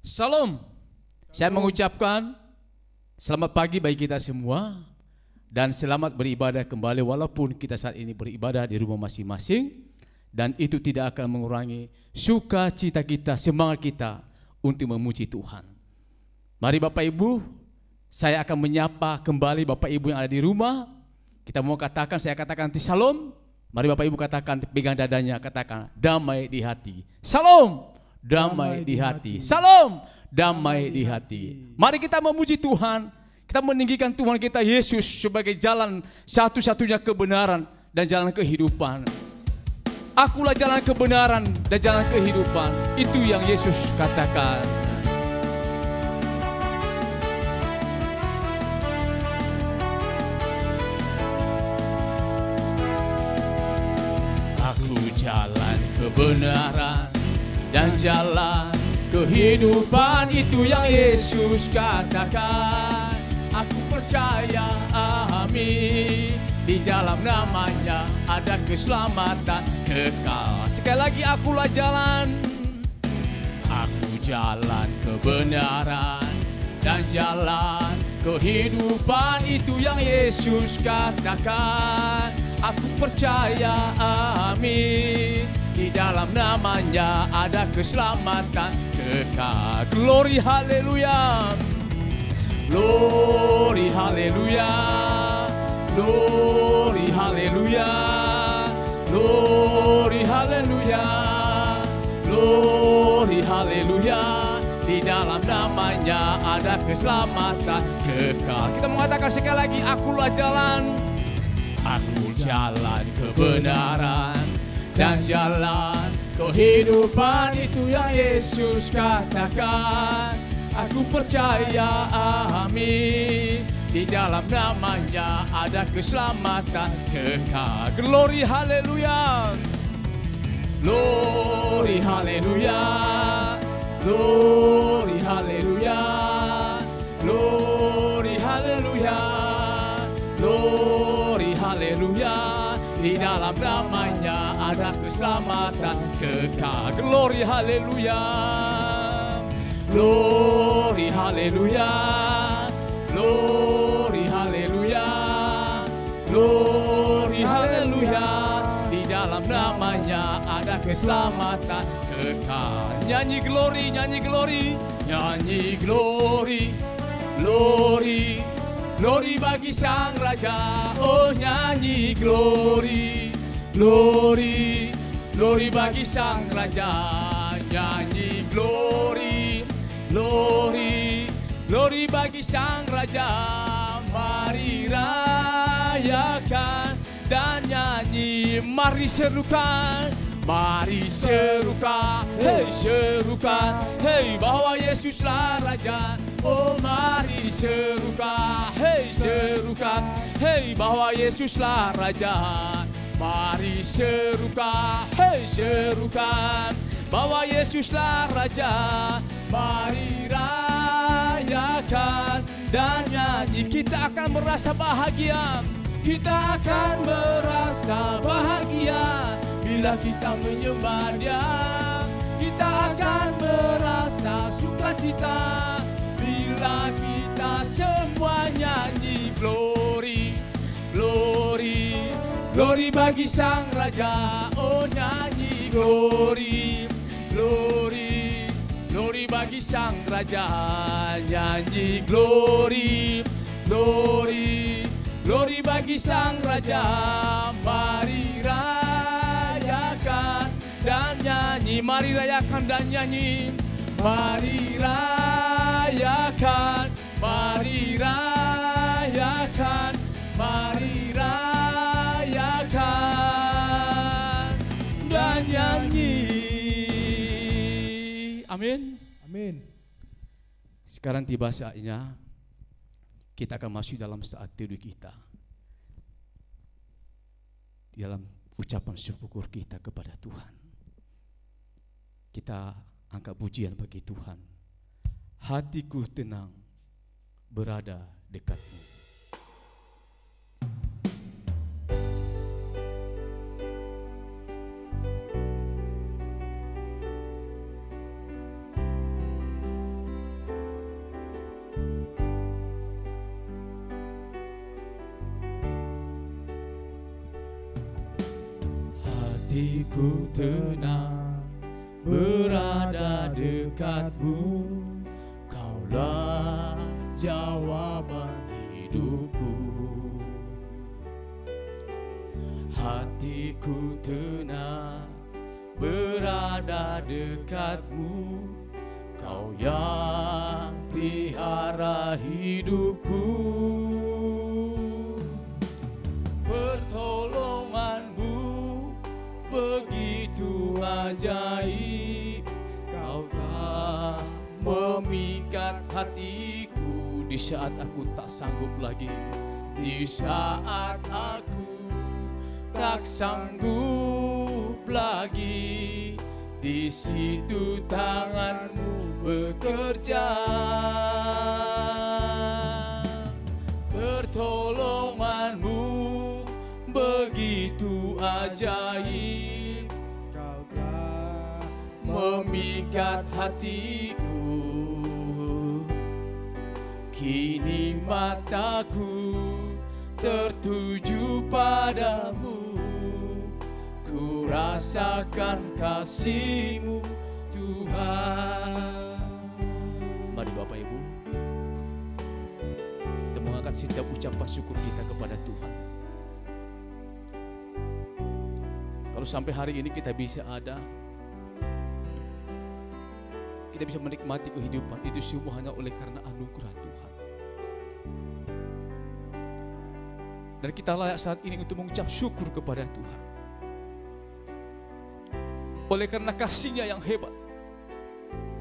Salam. Saya mengucapkan selamat pagi bagi kita semua dan selamat beribadah kembali walaupun kita saat ini beribadah di rumah masing-masing, dan itu tidak akan mengurangi sukacita kita, semangat kita untuk memuji Tuhan. Mari Bapak Ibu, saya akan menyapa kembali Bapak Ibu yang ada di rumah. Kita mau katakan, saya katakan nanti salam. Mari Bapak Ibu katakan, pegang dadanya, katakan damai di hati. Salam. Damai di hati. Salam, damai di hati. Mari kita memuji Tuhan. Kita meninggikan Tuhan kita Yesus sebagai jalan satu-satunya kebenaran dan jalan kehidupan. Akulah jalan kebenaran dan jalan kehidupan. Itu yang Yesus katakan. Aku jalan kebenaran dan jalan kehidupan, itu yang Yesus katakan. Aku percaya, amin, di dalam namanya ada keselamatan kekal. Sekali lagi, akulah jalan. Aku jalan kebenaran dan jalan kehidupan, itu yang Yesus katakan. Aku percaya, amin, di dalam namanya ada keselamatan kekal. Glory haleluya. Glory haleluya. Glory haleluya. Glory haleluya. Glory haleluya. Di dalam namanya ada keselamatan kekal. Kita mengatakan sekali lagi, akulah jalan. Aku jalan kebenaran dan jalan kehidupan, itu yang Yesus katakan. Aku percaya, amin, di dalam namanya ada keselamatan kekal. Glory haleluya. Glory haleluya. Glory haleluya. Glory haleluya. Glory haleluya. Di dalam namanya ada keselamatan kekal. Glory haleluya. Glory haleluya. Glory haleluya. Glory haleluya. Di dalam namanya ada keselamatan kekal. Nyanyi glory, nyanyi glory, nyanyi glory. Glory, glory bagi Sang Raja. Oh, nyanyi glory, glory, glory bagi Sang Raja. Nyanyi glory, glory, glory bagi Sang Raja. Mari rayakan dan nyanyi. Mari serukan, mari serukan, hei serukan, hei bahwa Yesuslah Raja. Oh, mari serukan, hei serukan, hei bahwa Yesuslah Raja. Mari serukan, hei serukan, bahwa Yesuslah Raja. Mari rayakan dan nyanyi. Kita akan merasa bahagia. Kita akan merasa bahagia bila kita menyembah Dia. Kita akan merasa sukacita bila kita semua nyanyi. Glory, glory, glory bagi Sang Raja. Oh, nyanyi glory, glory, glory bagi Sang Raja. Nyanyi glory, glory, glory bagi Sang Raja. Mari rayakan dan nyanyi. Mari rayakan dan nyanyi. Mari rayakan, mari rayakan, mari rayakan dan nyanyi. Amin. Amin. Sekarang tiba saatnya kita akan masuk dalam saat teduh kita, di dalam ucapan syukur kita kepada Tuhan. Kita angkat pujian bagi Tuhan. Hatiku tenang berada dekatmu. hatiku tenang berada dekatmu, Kaulah jawaban hidupku. Hatiku tenang berada dekatmu, Kau yang pelihara hidupku. Pertolonganmu begitu ajaib, Kau telah memikat hatiku di saat aku tak sanggup lagi, di saat aku tak sanggup lagi, di situ tanganmu bekerja. Pertolonganmu begitu ajaib, Kau telah memikat hatiku. Kini mataku tertuju padamu, ku rasakan kasih-Mu Tuhan. Mari Bapak Ibu, kita mengangkat setiap ucapan syukur kita kepada Tuhan. Kalau sampai hari ini kita bisa ada, kita bisa menikmati kehidupan, itu semua hanya oleh karena anugerah Tuhan. Dan kita layak saat ini untuk mengucap syukur kepada Tuhan. Oleh karena kasih-Nya yang hebat,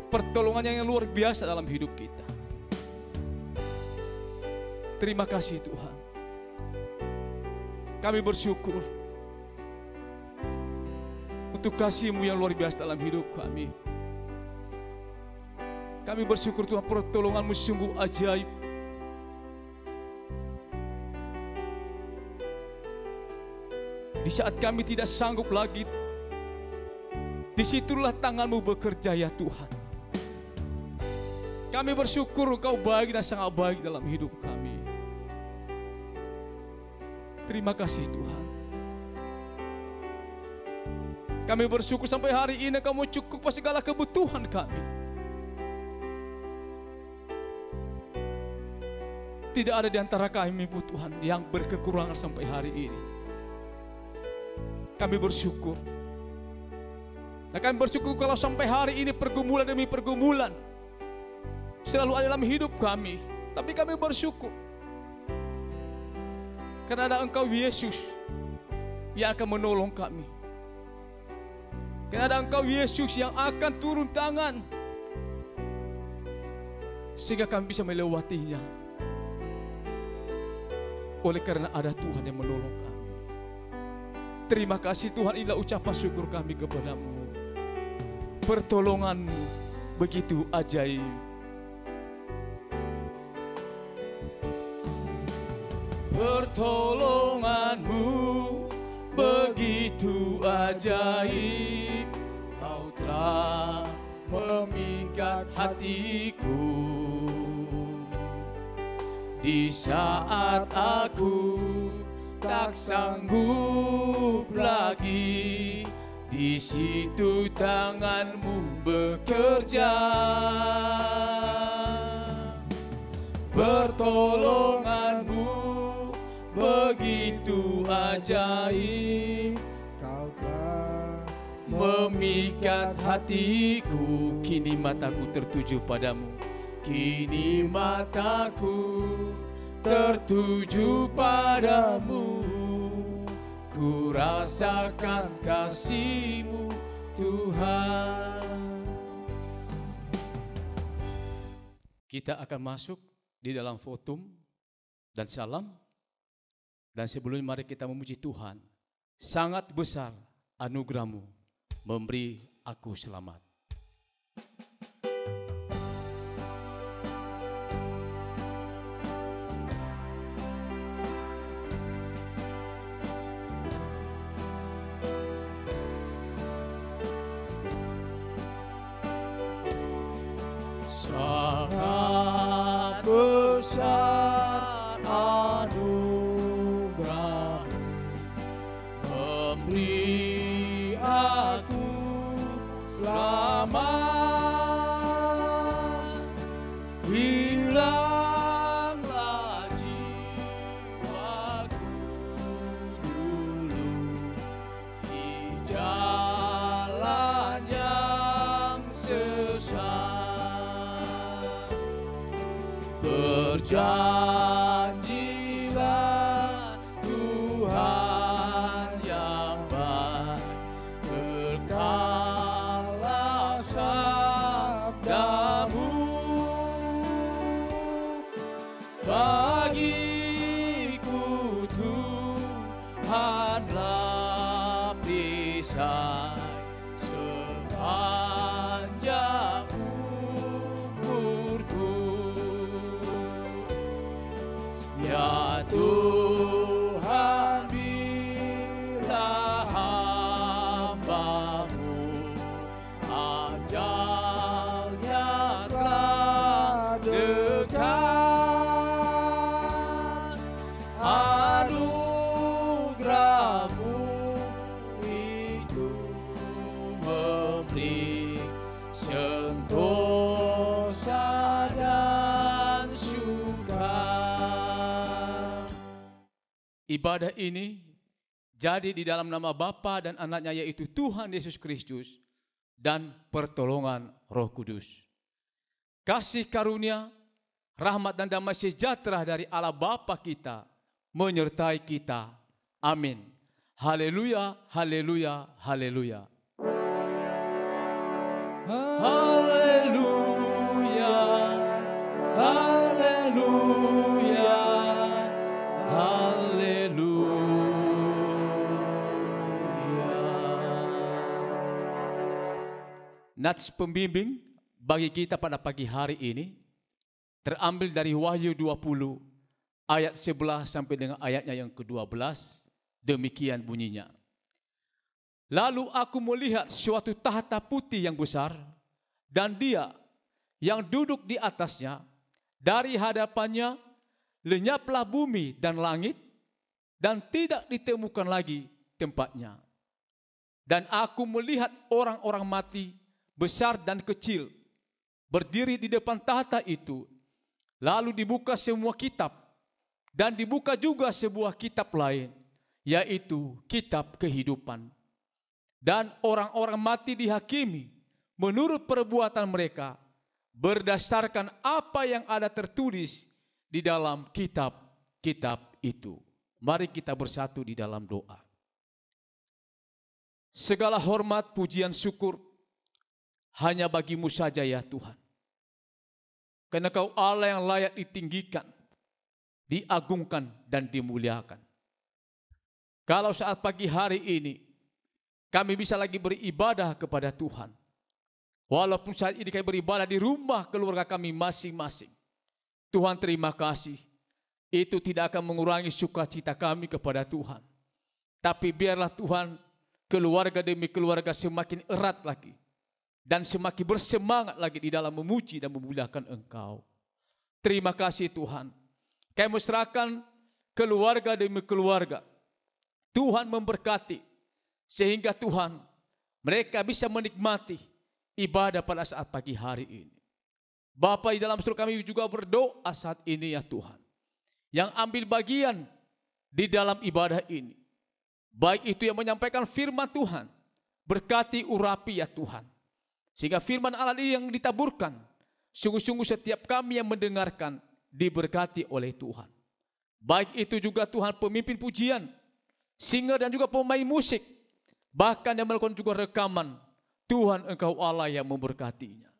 pertolongannya yang luar biasa dalam hidup kita. Terima kasih Tuhan. Kami bersyukur untuk kasih-Mu yang luar biasa dalam hidup kami. Kami bersyukur Tuhan, pertolongan-Mu sungguh ajaib. Di saat kami tidak sanggup lagi, disitulah tangan-Mu bekerja ya Tuhan. Kami bersyukur Engkau baik dan sangat baik dalam hidup kami. Terima kasih Tuhan. Kami bersyukur sampai hari ini Engkau mencukupi segala kebutuhan kami. Tidak ada di antara kami Tuhan yang berkekurangan sampai hari ini. Kami bersyukur. Dan kami bersyukur kalau sampai hari ini pergumulan demi pergumulan selalu ada dalam hidup kami. Tapi kami bersyukur karena ada Engkau Yesus yang akan menolong kami. Karena ada Engkau Yesus yang akan turun tangan sehingga kami bisa melewatinya. Oleh karena ada Tuhan yang menolong kami. Terima kasih Tuhan, inilah ucapan syukur kami kepada-Mu. Pertolongan-Mu begitu ajaib. Pertolongan-Mu begitu ajaib, Kau telah memikat hatiku. Di saat aku tak sanggup lagi, di situ tangan-Mu bekerja. Pertolongan-Mu begitu ajaib, Kau telah memikat hatiku. Kini mataku tertuju padamu, kini mataku tertuju padamu, ku rasakan kasih-Mu Tuhan. Kita akan masuk di dalam fotum dan salam. Dan sebelumnya mari kita memuji Tuhan. Sangat besar anugerah-Mu memberi aku selamat. Sangat besar anugerah-Mu memberi Berjanjilah Tuhan yang baik, kekallah sabdamu. Bagiku Tuhanlah perisai sepanjang umurku. Ya Tuhan, bila hamba-Mu ajalnya telah dekat, anugerah-Mu itu memberi sentosa dan syukur. Ibadah ini jadi di dalam nama Bapa dan Anaknya, yaitu Tuhan Yesus Kristus, dan pertolongan Roh Kudus. Kasih karunia, rahmat dan damai sejahtera dari Allah Bapa kita menyertai kita. Amin. Haleluya, haleluya, haleluya. Haleluya, haleluya, haleluya. Nats pembimbing bagi kita pada pagi hari ini terambil dari Wahyu 20 ayat 11 sampai dengan ayatnya yang ke-12. Demikian bunyinya. Lalu aku melihat suatu tahta putih yang besar, dan Dia yang duduk di atasnya. Dari hadapannya lenyaplah bumi dan langit, dan tidak ditemukan lagi tempatnya. Dan aku melihat orang-orang mati, besar dan kecil, berdiri di depan tahta itu. Lalu dibuka semua kitab, dan dibuka juga sebuah kitab lain, yaitu kitab kehidupan. Dan orang-orang mati dihakimi menurut perbuatan mereka, berdasarkan apa yang ada tertulis di dalam kitab-kitab itu. Mari kita bersatu di dalam doa. Segala hormat, pujian, syukur hanya bagi-Mu saja ya Tuhan. Karena Kau Allah yang layak ditinggikan, diagungkan dan dimuliakan. Kalau saat pagi hari ini kami bisa lagi beribadah kepada Tuhan, walaupun saat ini kami beribadah di rumah keluarga kami masing-masing, Tuhan terima kasih. Itu tidak akan mengurangi sukacita kami kepada Tuhan. Tapi biarlah Tuhan, keluarga demi keluarga semakin erat lagi, dan semakin bersemangat lagi di dalam memuji dan memuliakan Engkau. Terima kasih Tuhan. Kami serahkan keluarga demi keluarga. Tuhan memberkati, sehingga Tuhan, mereka bisa menikmati ibadah pada saat pagi hari ini. Bapa di dalam surga, kami juga berdoa saat ini ya Tuhan, yang ambil bagian di dalam ibadah ini, baik itu yang menyampaikan firman Tuhan, berkati urapi ya Tuhan, sehingga firman Allah ini yang ditaburkan, sungguh-sungguh setiap kami yang mendengarkan diberkati oleh Tuhan. Baik itu juga Tuhan pemimpin pujian, singer dan juga pemain musik, bahkan yang melakukan juga rekaman, Tuhan Engkau Allah yang memberkatinya.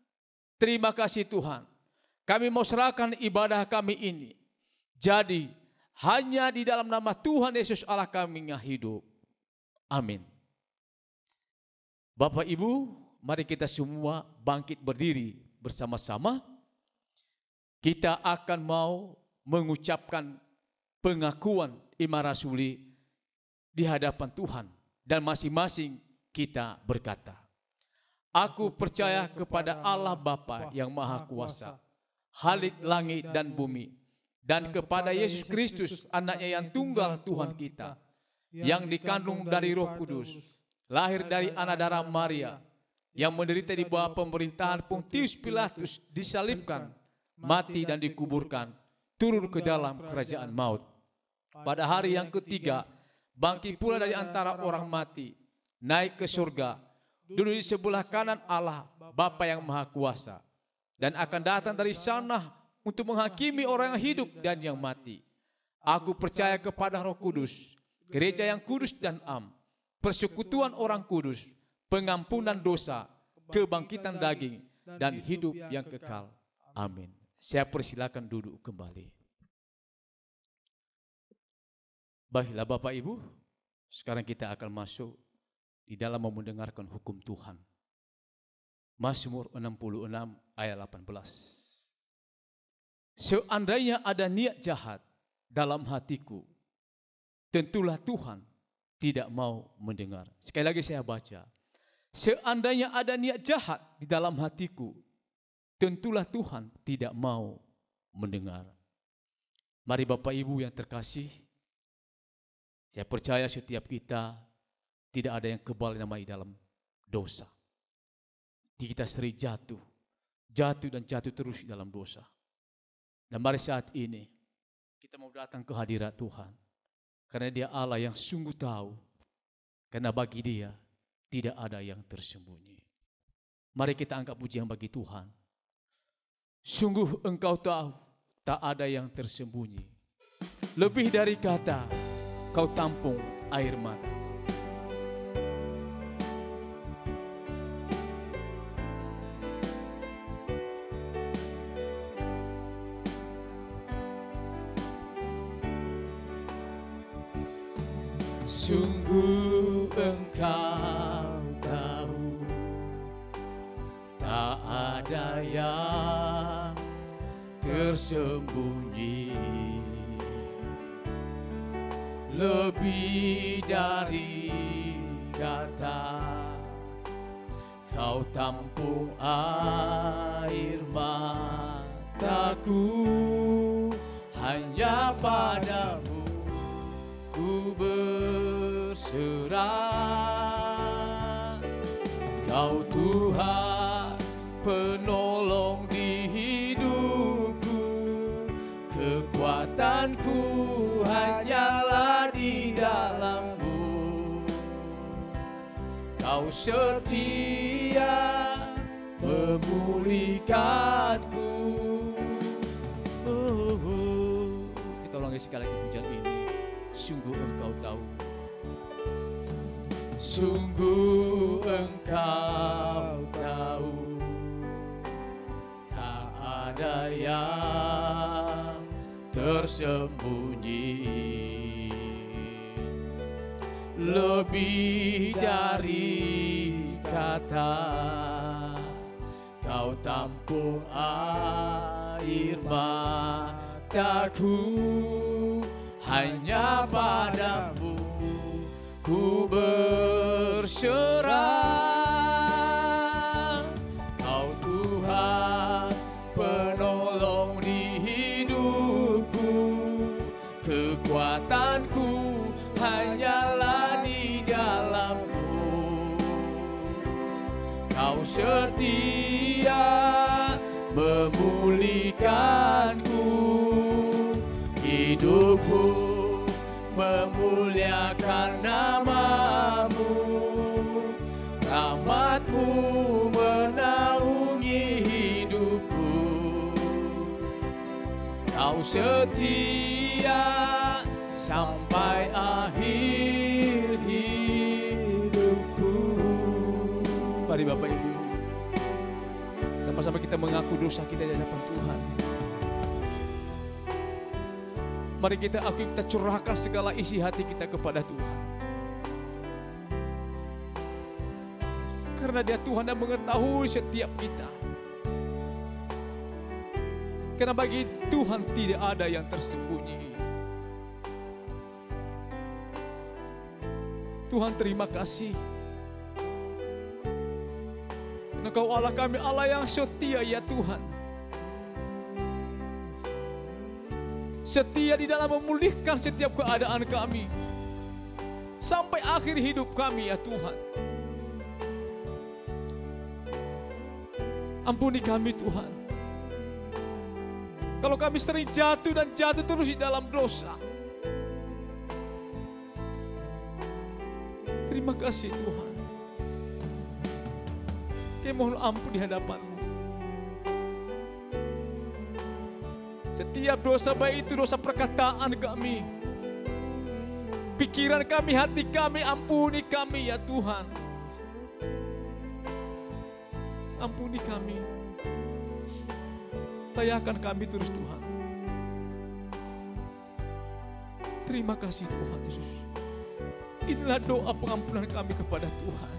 Terima kasih Tuhan. Kami mau serahkan ibadah kami ini jadi hanya di dalam nama Tuhan Yesus Allah kami yang hidup. Amin. Bapak Ibu, mari kita semua bangkit berdiri bersama-sama. Kita akan mau mengucapkan pengakuan iman rasuli di hadapan Tuhan, dan masing-masing kita berkata, aku percaya kepada Allah Bapa yang Maha Kuasa, Khalik langit dan bumi, dan kepada Yesus Kristus, Anaknya yang tunggal Tuhan kita, yang dikandung dari Roh Kudus, lahir dari anak darah Maria, yang menderita di bawah pemerintahan Pontius Pilatus, disalibkan, mati dan dikuburkan, turun ke dalam kerajaan maut. Pada hari yang ketiga, bangkit pula dari antara orang mati, naik ke surga, duduk di sebelah kanan Allah Bapa yang Maha Kuasa, dan akan datang dari sana untuk menghakimi orang yang hidup dan yang mati. Aku percaya kepada Roh Kudus, gereja yang kudus dan am, persekutuan orang kudus, pengampunan dosa, kebangkitan daging, dan hidup yang kekal. Amin. Saya persilakan duduk kembali. Baiklah Bapak Ibu, sekarang kita akan masuk di dalam mendengarkan hukum Tuhan. Mazmur 66 ayat 18. Seandainya ada niat jahat dalam hatiku, tentulah Tuhan tidak mau mendengar. Sekali lagi saya baca. Seandainya ada niat jahat di dalam hatiku, tentulah Tuhan tidak mau mendengar. Mari Bapak Ibu yang terkasih, saya percaya setiap kita tidak ada yang kebal namanya dalam dosa. Kita sering jatuh dan jatuh terus dalam dosa. Dan mari saat ini kita mau datang ke hadirat Tuhan, karena Dia Allah yang sungguh tahu, karena bagi Dia tidak ada yang tersembunyi. Mari kita angkat pujian bagi Tuhan. Sungguh Engkau tahu, tak ada yang tersembunyi. Lebih dari kata, Kau tampung air mata. Sungguh Engkau tahu, tak ada yang tersembunyi. Lebih dari kata, Kau tampung air mataku. Hanya padamu ku berserah. Kau Tuhan penolong di hidupku, kekuatanku hanyalah di dalam-Mu. Kau setia memulihkanku. Kita ulangi sekali lagi pujian ini. Sungguh Engkau tahu, sungguh Engkau tahu, tak ada yang tersembunyi. Lebih dari kata, Kau tampung air mataku. Hanya padamu ku berserah. Kau Tuhan penolong di hidupku, kekuatanku hanyalah di dalam-Mu. Kau setia memulihkanku. Hidupku memuliakan nama-Mu, rahmat-Mu menaungi hidupku. Kau setia sampai akhir hidupku. Mari Bapak Ibu, sama-sama kita mengaku dosa kita di hadapan Tuhan. Mari kita akui, kita curahkan segala isi hati kita kepada Tuhan. Karena Dia Tuhan yang mengetahui setiap kita. Karena bagi Tuhan tidak ada yang tersembunyi. Tuhan terima kasih. Karena Kau Allah kami, Allah yang setia ya Tuhan. Setia di dalam memulihkan setiap keadaan kami sampai akhir hidup kami ya Tuhan. Ampuni kami Tuhan, kalau kami sering jatuh dan jatuh terus di dalam dosa. Terima kasih Tuhan. Kami mohon ampun di hadapan-Mu. Setiap dosa, baik itu dosa perkataan kami, pikiran kami, hati kami, ampuni kami ya Tuhan. Ampuni kami. Layakan kami terus Tuhan. Terima kasih Tuhan Yesus. Inilah doa pengampunan kami kepada Tuhan.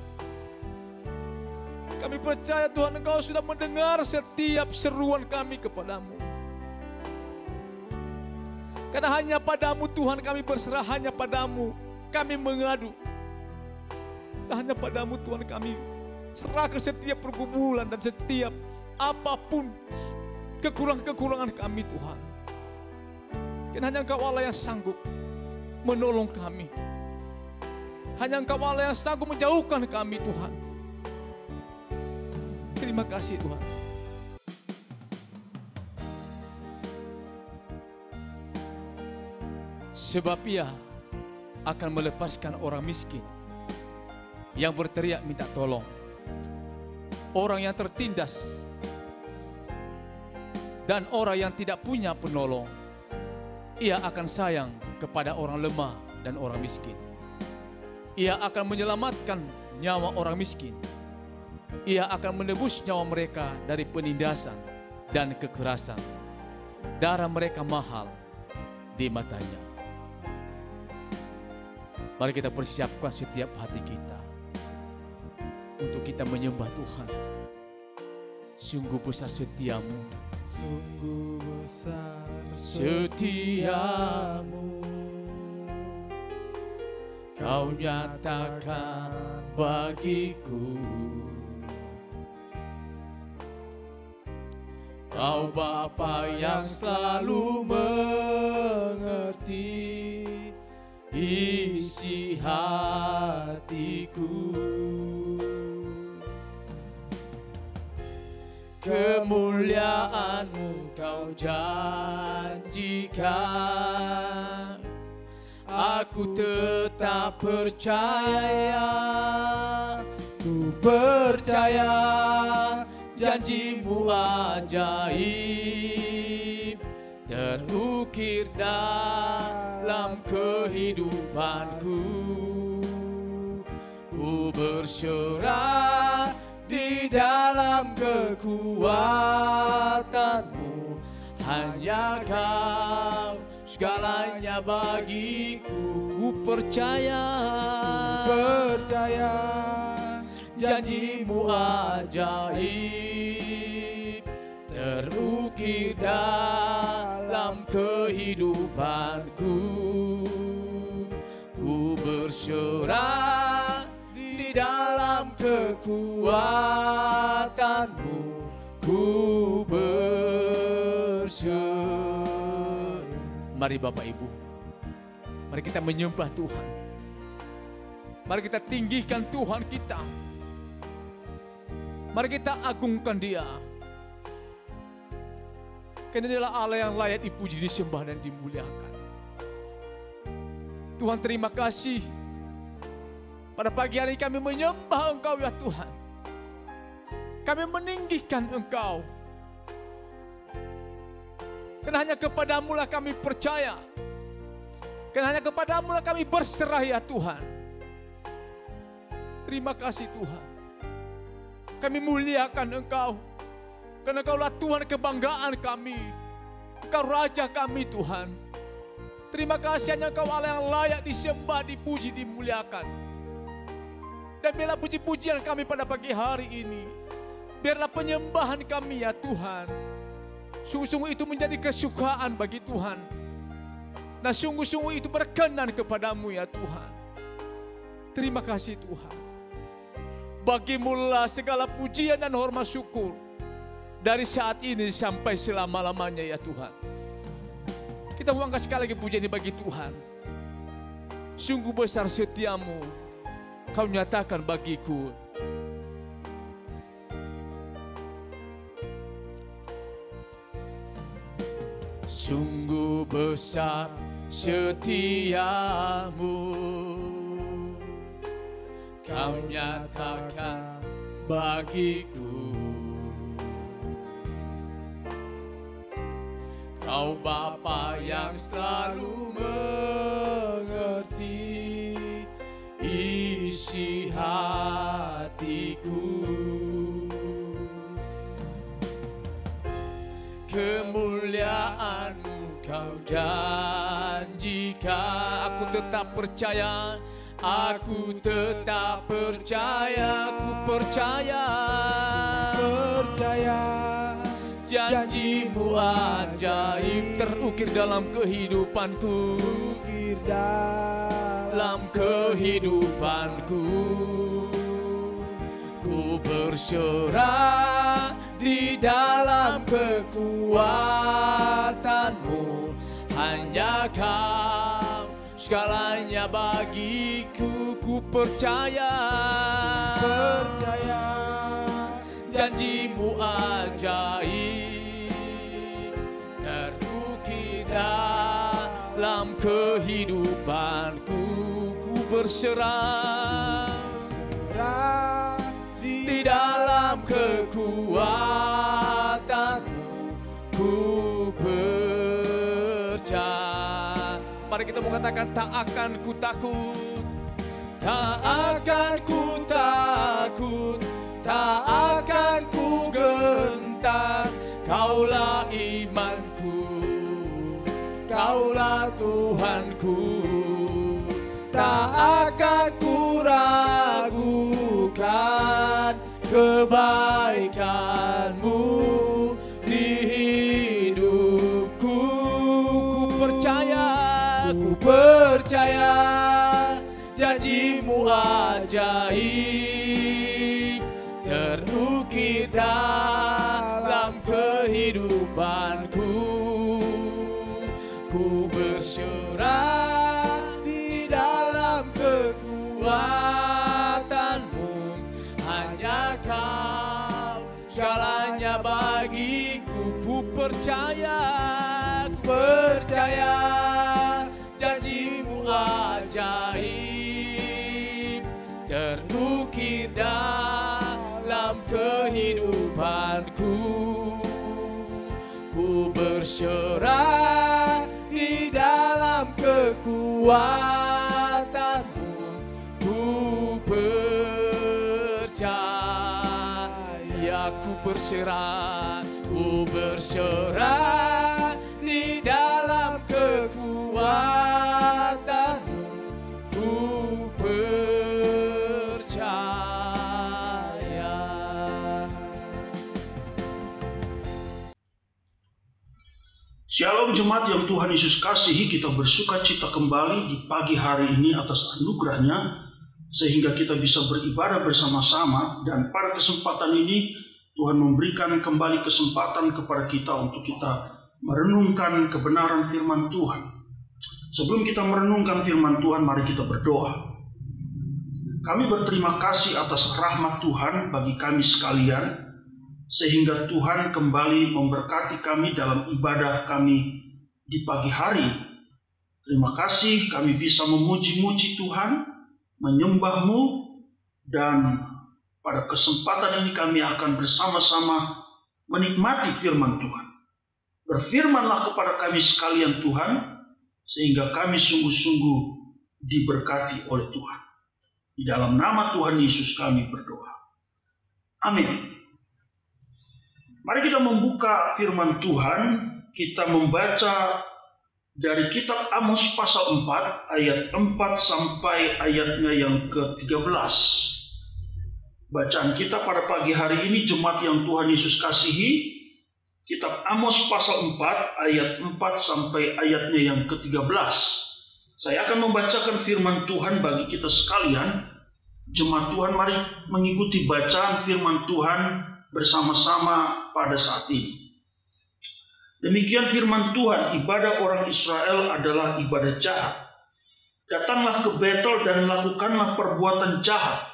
Kami percaya Tuhan, Engkau sudah mendengar setiap seruan kami kepadamu. Karena hanya padamu Tuhan kami berserah, hanya padamu kami mengadu. Dan hanya padamu Tuhan kami serah ke setiap pergumulan dan setiap apapun kekurangan-kekurangan kami Tuhan. Karena hanya Engkau Allah yang sanggup menolong kami. Hanya Engkau Allah yang sanggup menjauhkan kami Tuhan. Terima kasih Tuhan. Sebab Ia akan melepaskan orang miskin yang berteriak minta tolong, orang yang tertindas, dan orang yang tidak punya penolong. Ia akan sayang kepada orang lemah dan orang miskin. Ia akan menyelamatkan nyawa orang miskin. Ia akan menebus nyawa mereka dari penindasan dan kekerasan. Darah mereka mahal di matanya. Mari kita persiapkan setiap hati kita untuk kita menyembah Tuhan. Sungguh besar setiamu, sungguh besar setiamu, Kau nyatakan bagiku. Kau Bapa yang selalu mengerti isi hatiku. Kemuliaan-Mu Kau janjikan, aku tetap percaya. Ku percaya janji-Mu ajaib terukir dalam kehidupanku. Ku berserah di dalam kekuatan-Mu, hanya Kau segalanya bagiku. Ku percaya janji-Mu ajaib terukir dalam kehidupanku. Ku berserah di dalam kekuatan-Mu. Ku berserah. Mari Bapak Ibu, mari kita menyembah Tuhan. Mari kita tinggikan Tuhan kita. Mari kita agungkan Dia. Karena Dialah Allah yang layak dipuji, disembah dan dimuliakan. Tuhan, terima kasih. Pada pagi hari kami menyembah Engkau ya Tuhan. Kami meninggikan Engkau. Karena hanya kepadamu lah kami percaya. Karena hanya kepadamu lah kami berserah ya Tuhan. Terima kasih Tuhan. Kami muliakan Engkau. Karena Engkaulah Tuhan kebanggaan kami. Engkau Raja kami Tuhan. Terima kasih, hanya Engkau Allah yang layak disembah, dipuji, dimuliakan. Dan biarlah puji-pujian kami pada pagi hari ini. Biarlah penyembahan kami ya Tuhan. Sungguh-sungguh itu menjadi kesukaan bagi Tuhan. Dan sungguh-sungguh itu berkenan kepadamu ya Tuhan. Terima kasih Tuhan. Bagimulah segala pujian dan hormat syukur. Dari saat ini sampai selama-lamanya ya Tuhan. Kita angkat sekali lagi pujian ini bagi Tuhan. Sungguh besar setiamu, Kau nyatakan bagiku. Sungguh besar setiamu, Kau nyatakan bagiku. Kau Bapa yang selalu mengerti isi hatiku. Kemuliaan-Mu Kau janjikan. Aku tetap percaya, aku tetap percaya, ku percaya. Percaya Janji-Mu ajaib terukir dalam kehidupanku, ukir dalam dalam kehidupanku. Ku berserah di dalam kekuatan-Mu, hanya Kau segalanya bagiku. Ku percaya, percaya janji-Mu ajaib terukir dalam kehidupanku. Ku berserah di dalam kekuatan-Mu, ku percaya. Mari kita mengatakan, tak akan ku takut, tak akan ku takut, tak akan ku gentar. Kaulah imanku, Kaulah Tuhanku. Tak akan ku ragukan kebaikan-Mu di hidupku. Ku percaya janji-Mu ajaib terukir dalam kehidupanku. Ku berserah di dalam kekuatan-Mu, hanya Kau segalanya bagiku. Ku percaya, janji-Mu ajaib terukir dalam kehidupanku. Ku berserah di dalam kekuatan-Mu, ku percaya. Ku berserah di dalam kekuatan-Mu, ku percaya. Shalom jemaat yang Tuhan Yesus kasihi, kita bersuka cita kembali di pagi hari ini atas anugerah-Nya sehingga kita bisa beribadah bersama-sama. Dan pada kesempatan ini Tuhan memberikan kembali kesempatan kepada kita untuk kita merenungkan kebenaran firman Tuhan. Sebelum kita merenungkan firman Tuhan, mari kita berdoa. Kami berterima kasih atas rahmat Tuhan bagi kami sekalian, sehingga Tuhan kembali memberkati kami dalam ibadah kami di pagi hari. Terima kasih kami bisa memuji-muji Tuhan, menyembah-Mu, dan pada kesempatan ini kami akan bersama-sama menikmati firman Tuhan. Berfirmanlah kepada kami sekalian Tuhan, sehingga kami sungguh-sungguh diberkati oleh Tuhan. Di dalam nama Tuhan Yesus kami berdoa. Amin. Mari kita membuka firman Tuhan. Kita membaca dari kitab Amos pasal 4 ayat 4 sampai ayatnya yang ke-13. Bacaan kita pada pagi hari ini, jemaat yang Tuhan Yesus kasihi, kitab Amos pasal 4 ayat 4 sampai ayatnya yang ke-13. Saya akan membacakan firman Tuhan bagi kita sekalian. Jemaat Tuhan, mari mengikuti bacaan firman Tuhan bersama-sama pada saat ini. Demikian firman Tuhan, ibadah orang Israel adalah ibadah jahat. Datanglah ke Betel dan lakukanlah perbuatan jahat,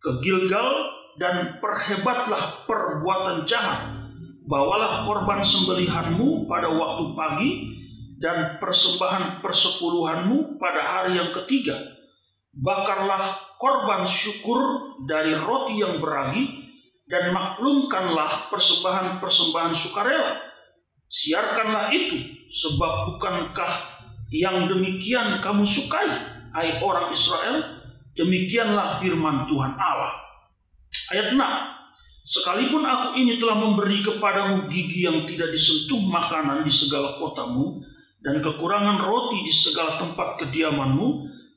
ke Gilgal dan perhebatlah perbuatan jahat. Bawalah korban sembelihanmu pada waktu pagi dan persembahan persepuluhanmu pada hari yang ketiga. Bakarlah korban syukur dari roti yang beragi dan maklumkanlah persembahan-persembahan sukarela. Siarkanlah itu, sebab bukankah yang demikian kamu sukai, hai orang Israel? Demikianlah firman Tuhan Allah. Ayat 6. Sekalipun aku ini telah memberi kepadamu gigi yang tidak disentuh makanan di segala kotamu, dan kekurangan roti di segala tempat kediamanmu,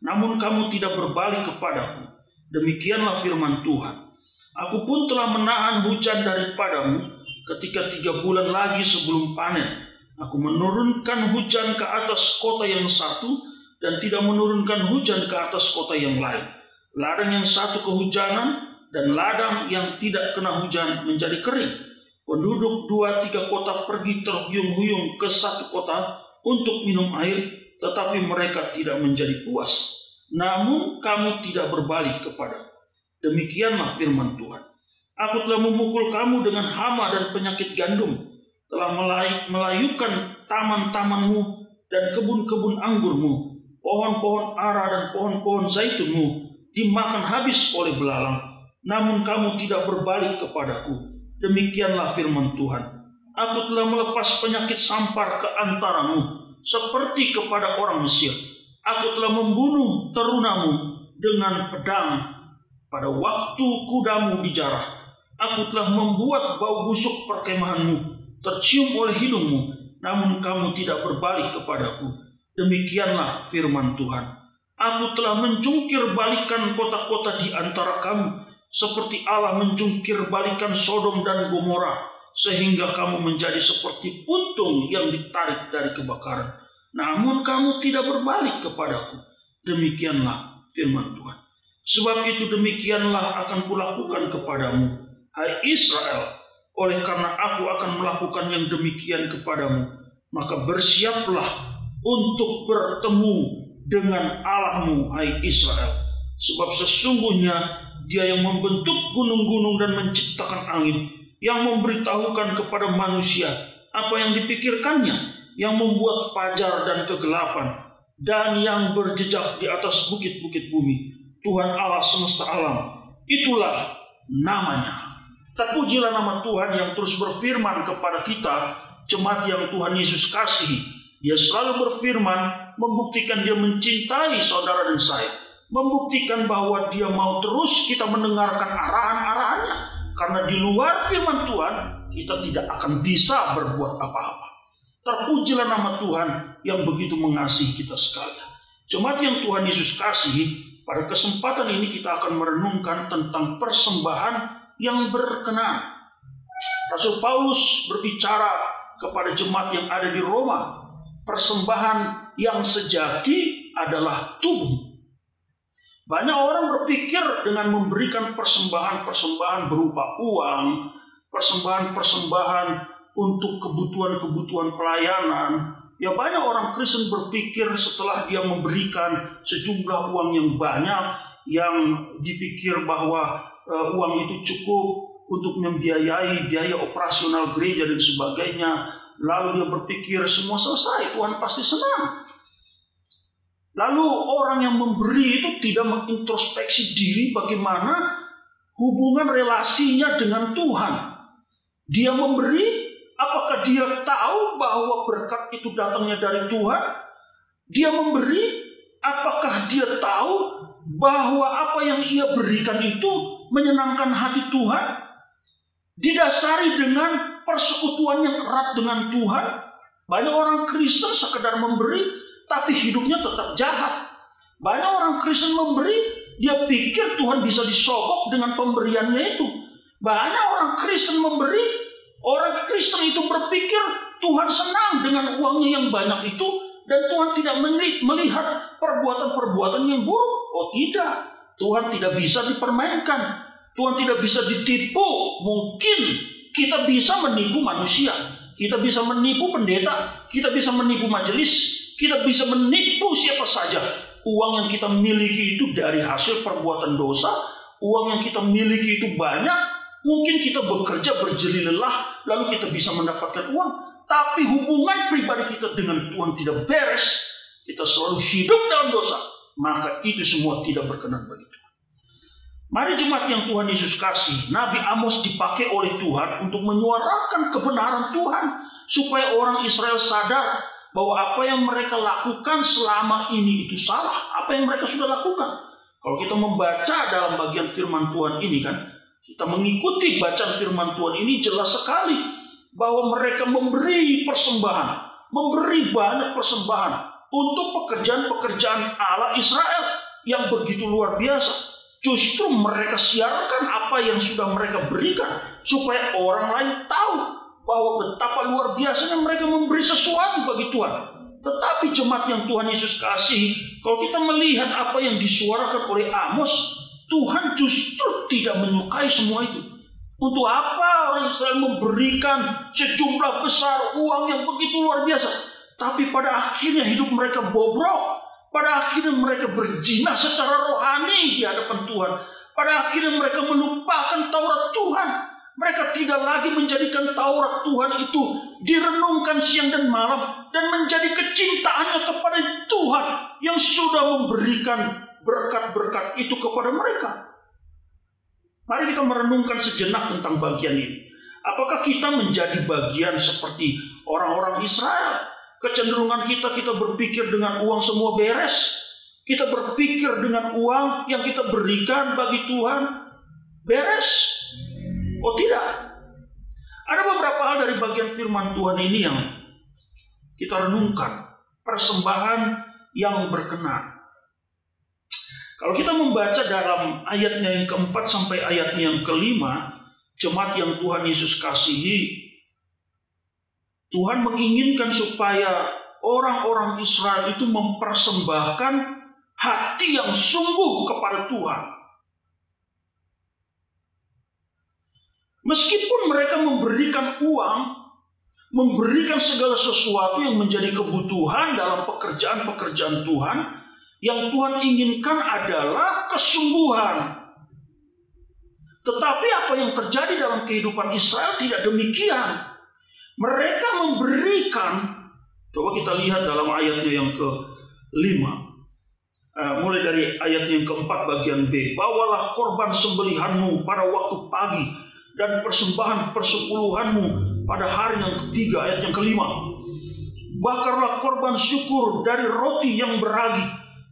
namun kamu tidak berbalik kepadaku. Demikianlah firman Tuhan. Aku pun telah menahan hujan daripadamu ketika 3 bulan lagi sebelum panen. Aku menurunkan hujan ke atas kota yang satu dan tidak menurunkan hujan ke atas kota yang lain. Ladang yang satu kehujanan dan ladang yang tidak kena hujan menjadi kering. Penduduk 2-3 kota pergi terhuyung-huyung ke satu kota untuk minum air, tetapi mereka tidak menjadi puas. Namun kamu tidak berbalik kepadaku. Demikianlah firman Tuhan. Aku telah memukul kamu dengan hama dan penyakit gandum, telah melayukan taman-tamanmu dan kebun-kebun anggurmu, pohon-pohon ara dan pohon-pohon zaitunmu dimakan habis oleh belalang. Namun kamu tidak berbalik kepadaku. Demikianlah firman Tuhan. Aku telah melepas penyakit sampar ke antaramu, seperti kepada orang Mesir. Aku telah membunuh terunamu dengan pedang pada waktu kudamu dijarah. Aku telah membuat bau busuk perkemahanmu tercium oleh hidungmu, namun kamu tidak berbalik kepadaku. Demikianlah firman Tuhan. Aku telah mencungkir balikan kota-kota di antara kamu, seperti Allah mencungkir balikan Sodom dan Gomora, sehingga kamu menjadi seperti puntung yang ditarik dari kebakaran. Namun kamu tidak berbalik kepadaku. Demikianlah firman Tuhan. Sebab itu demikianlah akan kulakukan kepadamu, hai Israel. Oleh karena aku akan melakukan yang demikian kepadamu, maka bersiaplah untuk bertemu dengan Allahmu, hai Israel. Sebab sesungguhnya Dia yang membentuk gunung-gunung dan menciptakan angin, yang memberitahukan kepada manusia apa yang dipikirkannya, yang membuat fajar dan kegelapan, dan yang berjejak di atas bukit-bukit bumi. Tuhan Allah semesta alam, itulah namanya. Terpujilah nama Tuhan yang terus berfirman kepada kita, jemaat yang Tuhan Yesus kasihi. Dia selalu berfirman, membuktikan Dia mencintai saudara dan saya, membuktikan bahwa Dia mau terus kita mendengarkan arahan-arahannya. Karena di luar firman Tuhan, kita tidak akan bisa berbuat apa-apa. Terpujilah nama Tuhan yang begitu mengasihi kita sekalian. Jemaat yang Tuhan Yesus kasihi, pada kesempatan ini kita akan merenungkan tentang persembahan yang berkenan. Rasul Paulus berbicara kepada jemaat yang ada di Roma, persembahan yang sejati adalah tubuh. Banyak orang berpikir dengan memberikan persembahan-persembahan berupa uang, persembahan-persembahan untuk kebutuhan-kebutuhan pelayanan. Ya, banyak orang Kristen berpikir setelah dia memberikan sejumlah uang yang banyak, yang dipikir bahwa uang itu cukup untuk membiayai biaya operasional gereja dan sebagainya. Lalu dia berpikir semua selesai, Tuhan pasti senang. Lalu orang yang memberi itu tidak mengintrospeksi diri bagaimana hubungan relasinya dengan Tuhan. Dia memberi, apakah dia tahu bahwa berkat itu datangnya dari Tuhan? Dia memberi, apakah dia tahu bahwa apa yang ia berikan itu menyenangkan hati Tuhan? Didasari dengan persekutuan yang erat dengan Tuhan. Banyak orang Kristen sekedar memberi, tapi hidupnya tetap jahat. Banyak orang Kristen memberi, dia pikir Tuhan bisa disogok dengan pemberiannya itu. Banyak orang Kristen memberi, orang Kristen itu berpikir Tuhan senang dengan uangnya yang banyak itu, dan Tuhan tidak melihat perbuatan-perbuatan yang buruk. Oh tidak, Tuhan tidak bisa dipermainkan, Tuhan tidak bisa ditipu. Mungkin kita bisa menipu manusia, kita bisa menipu pendeta, kita bisa menipu majelis, kita bisa menipu siapa saja. Uang yang kita miliki itu dari hasil perbuatan dosa, uang yang kita miliki itu banyak. Mungkin kita bekerja berjeli lelah, lalu kita bisa mendapatkan uang. Tapi hubungan pribadi kita dengan Tuhan tidak beres, kita selalu hidup dalam dosa, maka itu semua tidak berkenan bagi Tuhan. Mari jemaat yang Tuhan Yesus kasih, Nabi Amos dipakai oleh Tuhan untuk menyuarakan kebenaran Tuhan, supaya orang Israel sadar bahwa apa yang mereka lakukan selama ini itu salah. Apa yang mereka sudah lakukan. Kalau kita membaca dalam bagian firman Tuhan ini kan, kita mengikuti bacaan firman Tuhan ini jelas sekali bahwa mereka memberi persembahan, memberi banyak persembahan untuk pekerjaan-pekerjaan Allah Israel yang begitu luar biasa. Justru mereka siarkan apa yang sudah mereka berikan supaya orang lain tahu bahwa betapa luar biasanya mereka memberi sesuatu bagi Tuhan. Tetapi jemaat yang Tuhan Yesus kasih, kalau kita melihat apa yang disuarakan oleh Amos, Tuhan justru tidak menyukai semua itu. Untuk apa orang Israel memberikan sejumlah besar uang yang begitu luar biasa, tapi pada akhirnya hidup mereka bobrok. Pada akhirnya mereka berzina secara rohani di hadapan Tuhan. Pada akhirnya mereka melupakan Taurat Tuhan. Mereka tidak lagi menjadikan Taurat Tuhan itu direnungkan siang dan malam dan menjadi kecintaannya kepada Tuhan yang sudah memberikan berkat-berkat itu kepada mereka. Mari kita merenungkan sejenak tentang bagian ini. Apakah kita menjadi bagian seperti orang-orang Israel? Kecenderungan kita berpikir dengan uang semua beres. Kita berpikir dengan uang yang kita berikan bagi Tuhan beres. Oh tidak. Ada beberapa hal dari bagian firman Tuhan ini yang kita renungkan. Persembahan yang berkenan. Kalau kita membaca dalam ayatnya yang keempat sampai ayatnya yang kelima, jemaat yang Tuhan Yesus kasihi, Tuhan menginginkan supaya orang-orang Israel itu mempersembahkan hati yang sungguh kepada Tuhan. Meskipun mereka memberikan uang, memberikan segala sesuatu yang menjadi kebutuhan dalam pekerjaan-pekerjaan Tuhan, yang Tuhan inginkan adalah kesungguhan. Tetapi apa yang terjadi dalam kehidupan Israel tidak demikian. Mereka memberikan, coba kita lihat dalam ayatnya yang ke-5. Mulai dari ayatnya yang keempat bagian B. Bawalah korban sembelihanmu pada waktu pagi dan persembahan persepuluhanmu pada hari yang ketiga, ayat yang ke-5. Bakarlah korban syukur dari roti yang beragi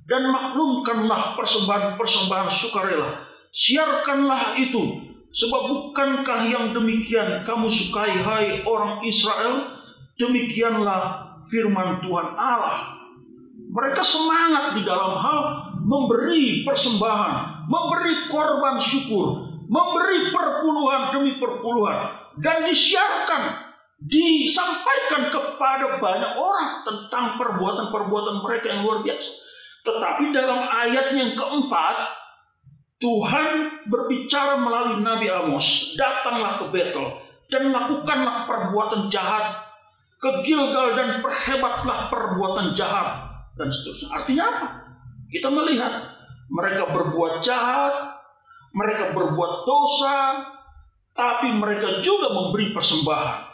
dan maklumkanlah persembahan-persembahan sukarela. Siarkanlah itu. Sebab bukankah yang demikian kamu sukai, hai orang Israel? Demikianlah firman Tuhan Allah. Mereka semangat di dalam hal memberi persembahan, memberi korban syukur, memberi perpuluhan demi perpuluhan, dan disiarkan, disampaikan kepada banyak orang tentang perbuatan-perbuatan mereka yang luar biasa. Tetapi dalam ayatnya yang keempat, Tuhan berbicara melalui Nabi Amos, datanglah ke Betel dan lakukanlah perbuatan jahat, ke Gilgal dan perhebatlah perbuatan jahat, dan seterusnya. Artinya apa? Kita melihat mereka berbuat jahat, mereka berbuat dosa, tapi mereka juga memberi persembahan.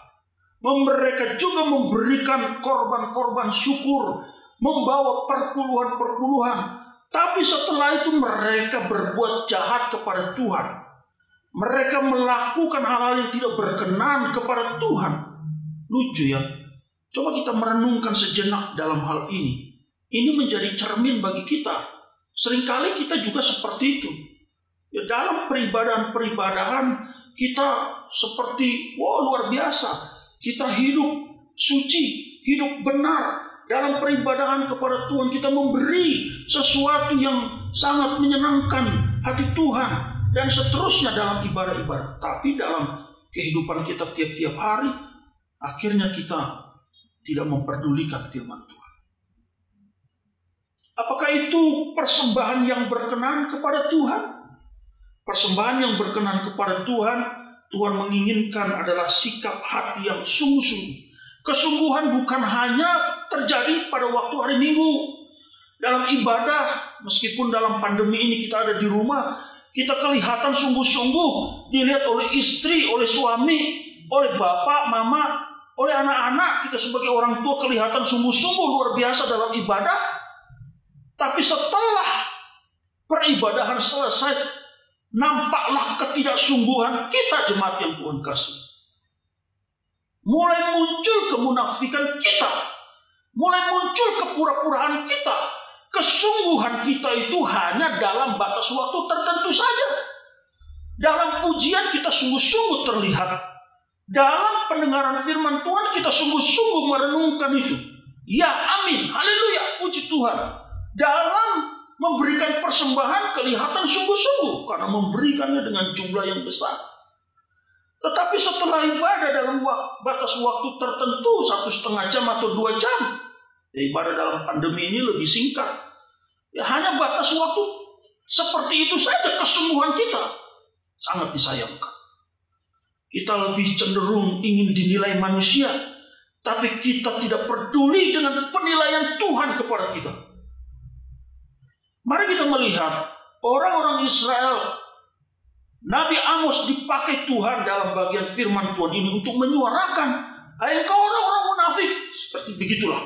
Mereka juga memberikan korban-korban syukur, membawa perpuluhan-perpuluhan. Tapi setelah itu mereka berbuat jahat kepada Tuhan. Mereka melakukan hal-hal yang tidak berkenan kepada Tuhan. Lucu ya. Coba kita merenungkan sejenak dalam hal ini. Ini menjadi cermin bagi kita. Seringkali kita juga seperti itu. Ya, dalam peribadahan kita seperti luar biasa. Kita hidup suci, hidup benar. Dalam peribadahan kepada Tuhan kita memberi sesuatu yang sangat menyenangkan hati Tuhan dan seterusnya dalam ibadah-ibadah. Tapi dalam kehidupan kita tiap-tiap hari, akhirnya kita tidak memperdulikan firman Tuhan. Apakah itu persembahan yang berkenan kepada Tuhan? Persembahan yang berkenan kepada Tuhan, Tuhan menginginkan adalah sikap hati yang sungguh-sungguh. Kesungguhan bukan hanya terjadi pada waktu hari Minggu. Dalam ibadah, meskipun dalam pandemi ini kita ada di rumah, kita kelihatan sungguh-sungguh dilihat oleh istri, oleh suami, oleh bapak, mama, oleh anak-anak. Kita sebagai orang tua kelihatan sungguh-sungguh luar biasa dalam ibadah. Tapi setelah peribadahan selesai, nampaklah ketidaksungguhan kita, jemaat yang Tuhan kasih. mulai muncul kemunafikan kita, mulai muncul kepura-puraan kita. Kesungguhan kita itu hanya dalam batas waktu tertentu saja. Dalam pujian kita sungguh-sungguh terlihat. Dalam pendengaran firman Tuhan kita sungguh-sungguh merenungkan itu. Ya, amin, haleluya, puji Tuhan. Dalam memberikan persembahan kelihatan sungguh-sungguh karena memberikannya dengan jumlah yang besar. Tetapi setelah ibadah dalam batas waktu tertentu 1,5 jam atau 2 jam, ibadah dalam pandemi ini lebih singkat. Ya, hanya batas waktu seperti itu saja kesungguhan kita. Sangat disayangkan. Kita lebih cenderung ingin dinilai manusia, tapi kita tidak peduli dengan penilaian Tuhan kepada kita. Mari kita melihat orang-orang Israel. Nabi Amos dipakai Tuhan dalam bagian firman Tuhan ini untuk menyuarakan, hai engkau orang-orang munafik, seperti begitulah.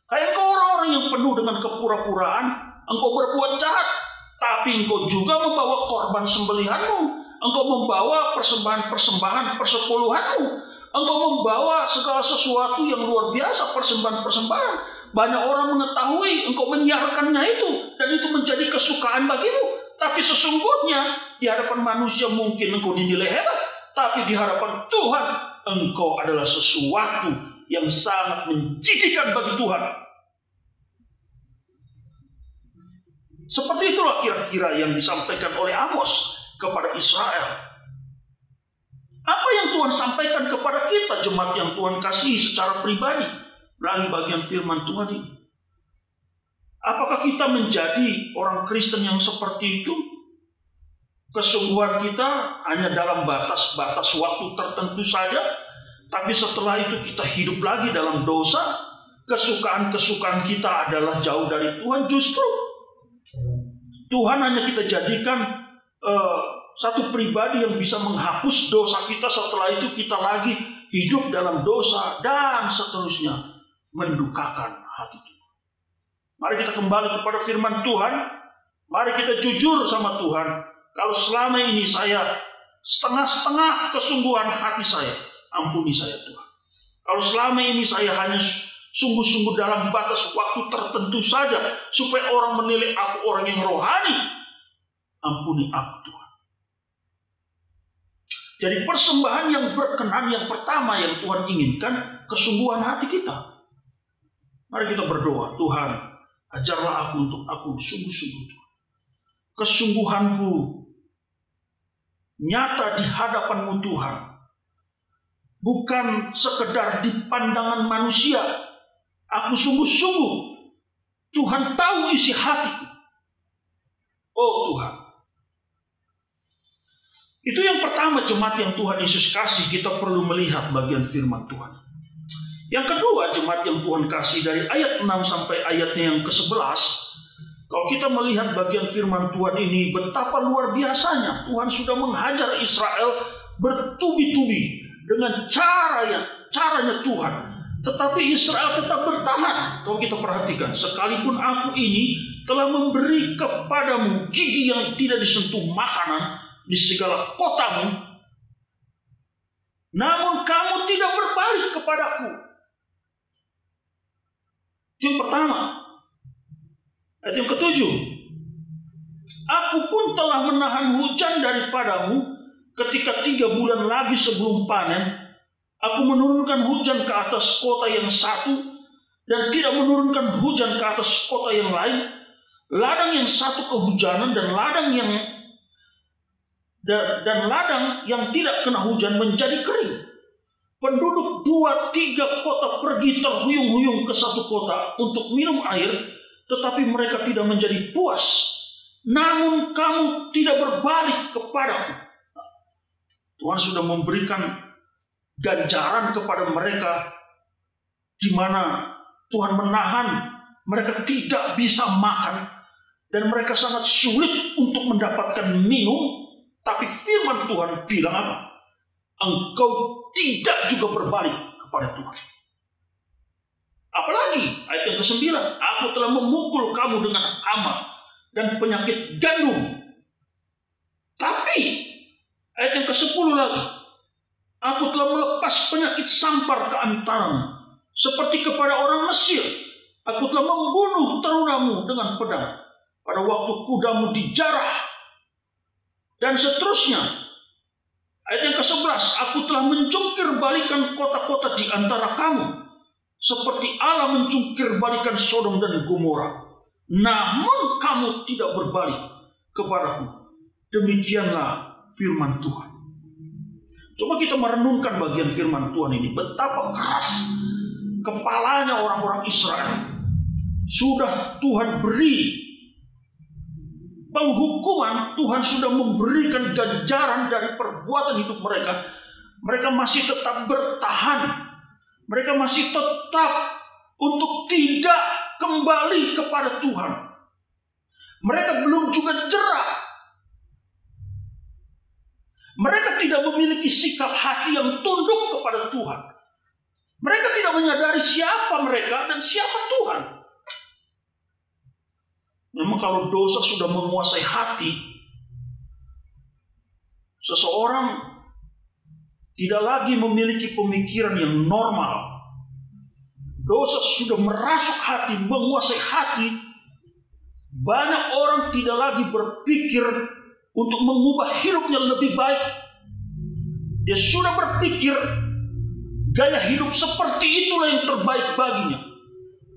Hai engkau orang-orang yang penuh dengan kepura-puraan, engkau berbuat jahat, tapi engkau juga membawa korban sembelihanmu, engkau membawa persembahan-persembahan persepuluhanmu, engkau membawa segala sesuatu yang luar biasa, persembahan-persembahan. Banyak orang mengetahui engkau menyiarkannya itu, dan itu menjadi kesukaan bagimu. Tapi sesungguhnya di hadapan manusia mungkin engkau dinilai hebat, tapi di hadapan Tuhan engkau adalah sesuatu yang sangat menjijikkan bagi Tuhan. Seperti itulah kira-kira yang disampaikan oleh Amos kepada Israel. Apa yang Tuhan sampaikan kepada kita, jemaat yang Tuhan kasihi secara pribadi melalui bagian firman Tuhan ini? Apakah kita menjadi orang Kristen yang seperti itu? Kesungguhan kita hanya dalam batas-batas waktu tertentu saja, tapi setelah itu kita hidup lagi dalam dosa. Kesukaan-kesukaan kita adalah jauh dari Tuhan. Justru Tuhan hanya kita jadikan satu pribadi yang bisa menghapus dosa kita. Setelah itu kita lagi hidup dalam dosa dan seterusnya, mendukakan hati Tuhan. Mari kita kembali kepada firman Tuhan. Mari kita jujur sama Tuhan. Kalau selama ini saya setengah-setengah kesungguhan hati saya, ampuni saya Tuhan. Kalau selama ini saya hanya sungguh-sungguh dalam batas waktu tertentu saja, supaya orang menilai aku orang yang rohani, ampuni aku Tuhan. Jadi persembahan yang berkenan yang pertama yang Tuhan inginkan, kesungguhan hati kita. Mari kita berdoa, Tuhan, ajarlah aku untuk aku sungguh-sungguh Tuhan. Kesungguhanku nyata di hadapan-Mu Tuhan. Bukan sekedar di pandangan manusia. Aku sungguh-sungguh. Tuhan tahu isi hatiku. Oh Tuhan. Itu yang pertama, jemaat yang Tuhan Yesus kasih, kita perlu melihat bagian firman Tuhan. Yang kedua, jemaat yang Tuhan kasih, dari ayat 6 sampai ayatnya yang ke-11, kalau kita melihat bagian firman Tuhan ini, betapa luar biasanya Tuhan sudah menghajar Israel bertubi-tubi dengan caranya Tuhan. Tetapi Israel tetap bertahan. Kalau kita perhatikan, sekalipun aku ini telah memberi kepadamu gigi yang tidak disentuh makanan di segala kotamu, namun kamu tidak berbalik kepadaku. Yang pertama. Ayat yang ke-7. Aku pun telah menahan hujan daripadamu ketika 3 bulan lagi sebelum panen. Aku menurunkan hujan ke atas kota yang satu dan tidak menurunkan hujan ke atas kota yang lain. Ladang yang satu kehujanan dan ladang yang tidak kena hujan menjadi kering. Penduduk 2-3 kota pergi terhuyung-huyung ke satu kota untuk minum air, tetapi mereka tidak menjadi puas. Namun kamu tidak berbalik kepadaku. Tuhan sudah memberikan ganjaran kepada mereka, di mana Tuhan menahan mereka tidak bisa makan, dan mereka sangat sulit untuk mendapatkan minum. Tapi firman Tuhan bilang apa? Engkau tidak juga berbalik kepada Tuhan. Apalagi ayat yang ke-9, aku telah memukul kamu dengan hama dan penyakit gandum. Tapi ayat yang ke-10 lagi, Aku telah melepas penyakit sampar ke antaramu, seperti kepada orang Mesir. Aku telah membunuh terunamu dengan pedang, pada waktu kudamu dijarah. Dan seterusnya. Ayat yang ke-11, aku telah mencungkir balikan kota-kota di antara kamu, seperti Allah mencungkir balikan Sodom dan Gomora. Namun kamu tidak berbalik kepadaku. Demikianlah firman Tuhan. Coba kita merenungkan bagian firman Tuhan ini. Betapa keras kepalanya orang-orang Israel. Sudah Tuhan beri penghukuman, Tuhan sudah memberikan ganjaran dari perbuatan hidup mereka. Mereka masih tetap bertahan. Mereka masih tetap untuk tidak kembali kepada Tuhan. Mereka belum juga jerah. Mereka tidak memiliki sikap hati yang tunduk kepada Tuhan. Mereka tidak menyadari siapa mereka dan siapa Tuhan. Memang kalau dosa sudah menguasai hati, seseorang tidak lagi memiliki pemikiran yang normal. Dosa sudah merasuk hati, menguasai hati. Banyak orang tidak lagi berpikir untuk mengubah hidupnya lebih baik. Dia sudah berpikir gaya hidup seperti itulah yang terbaik baginya.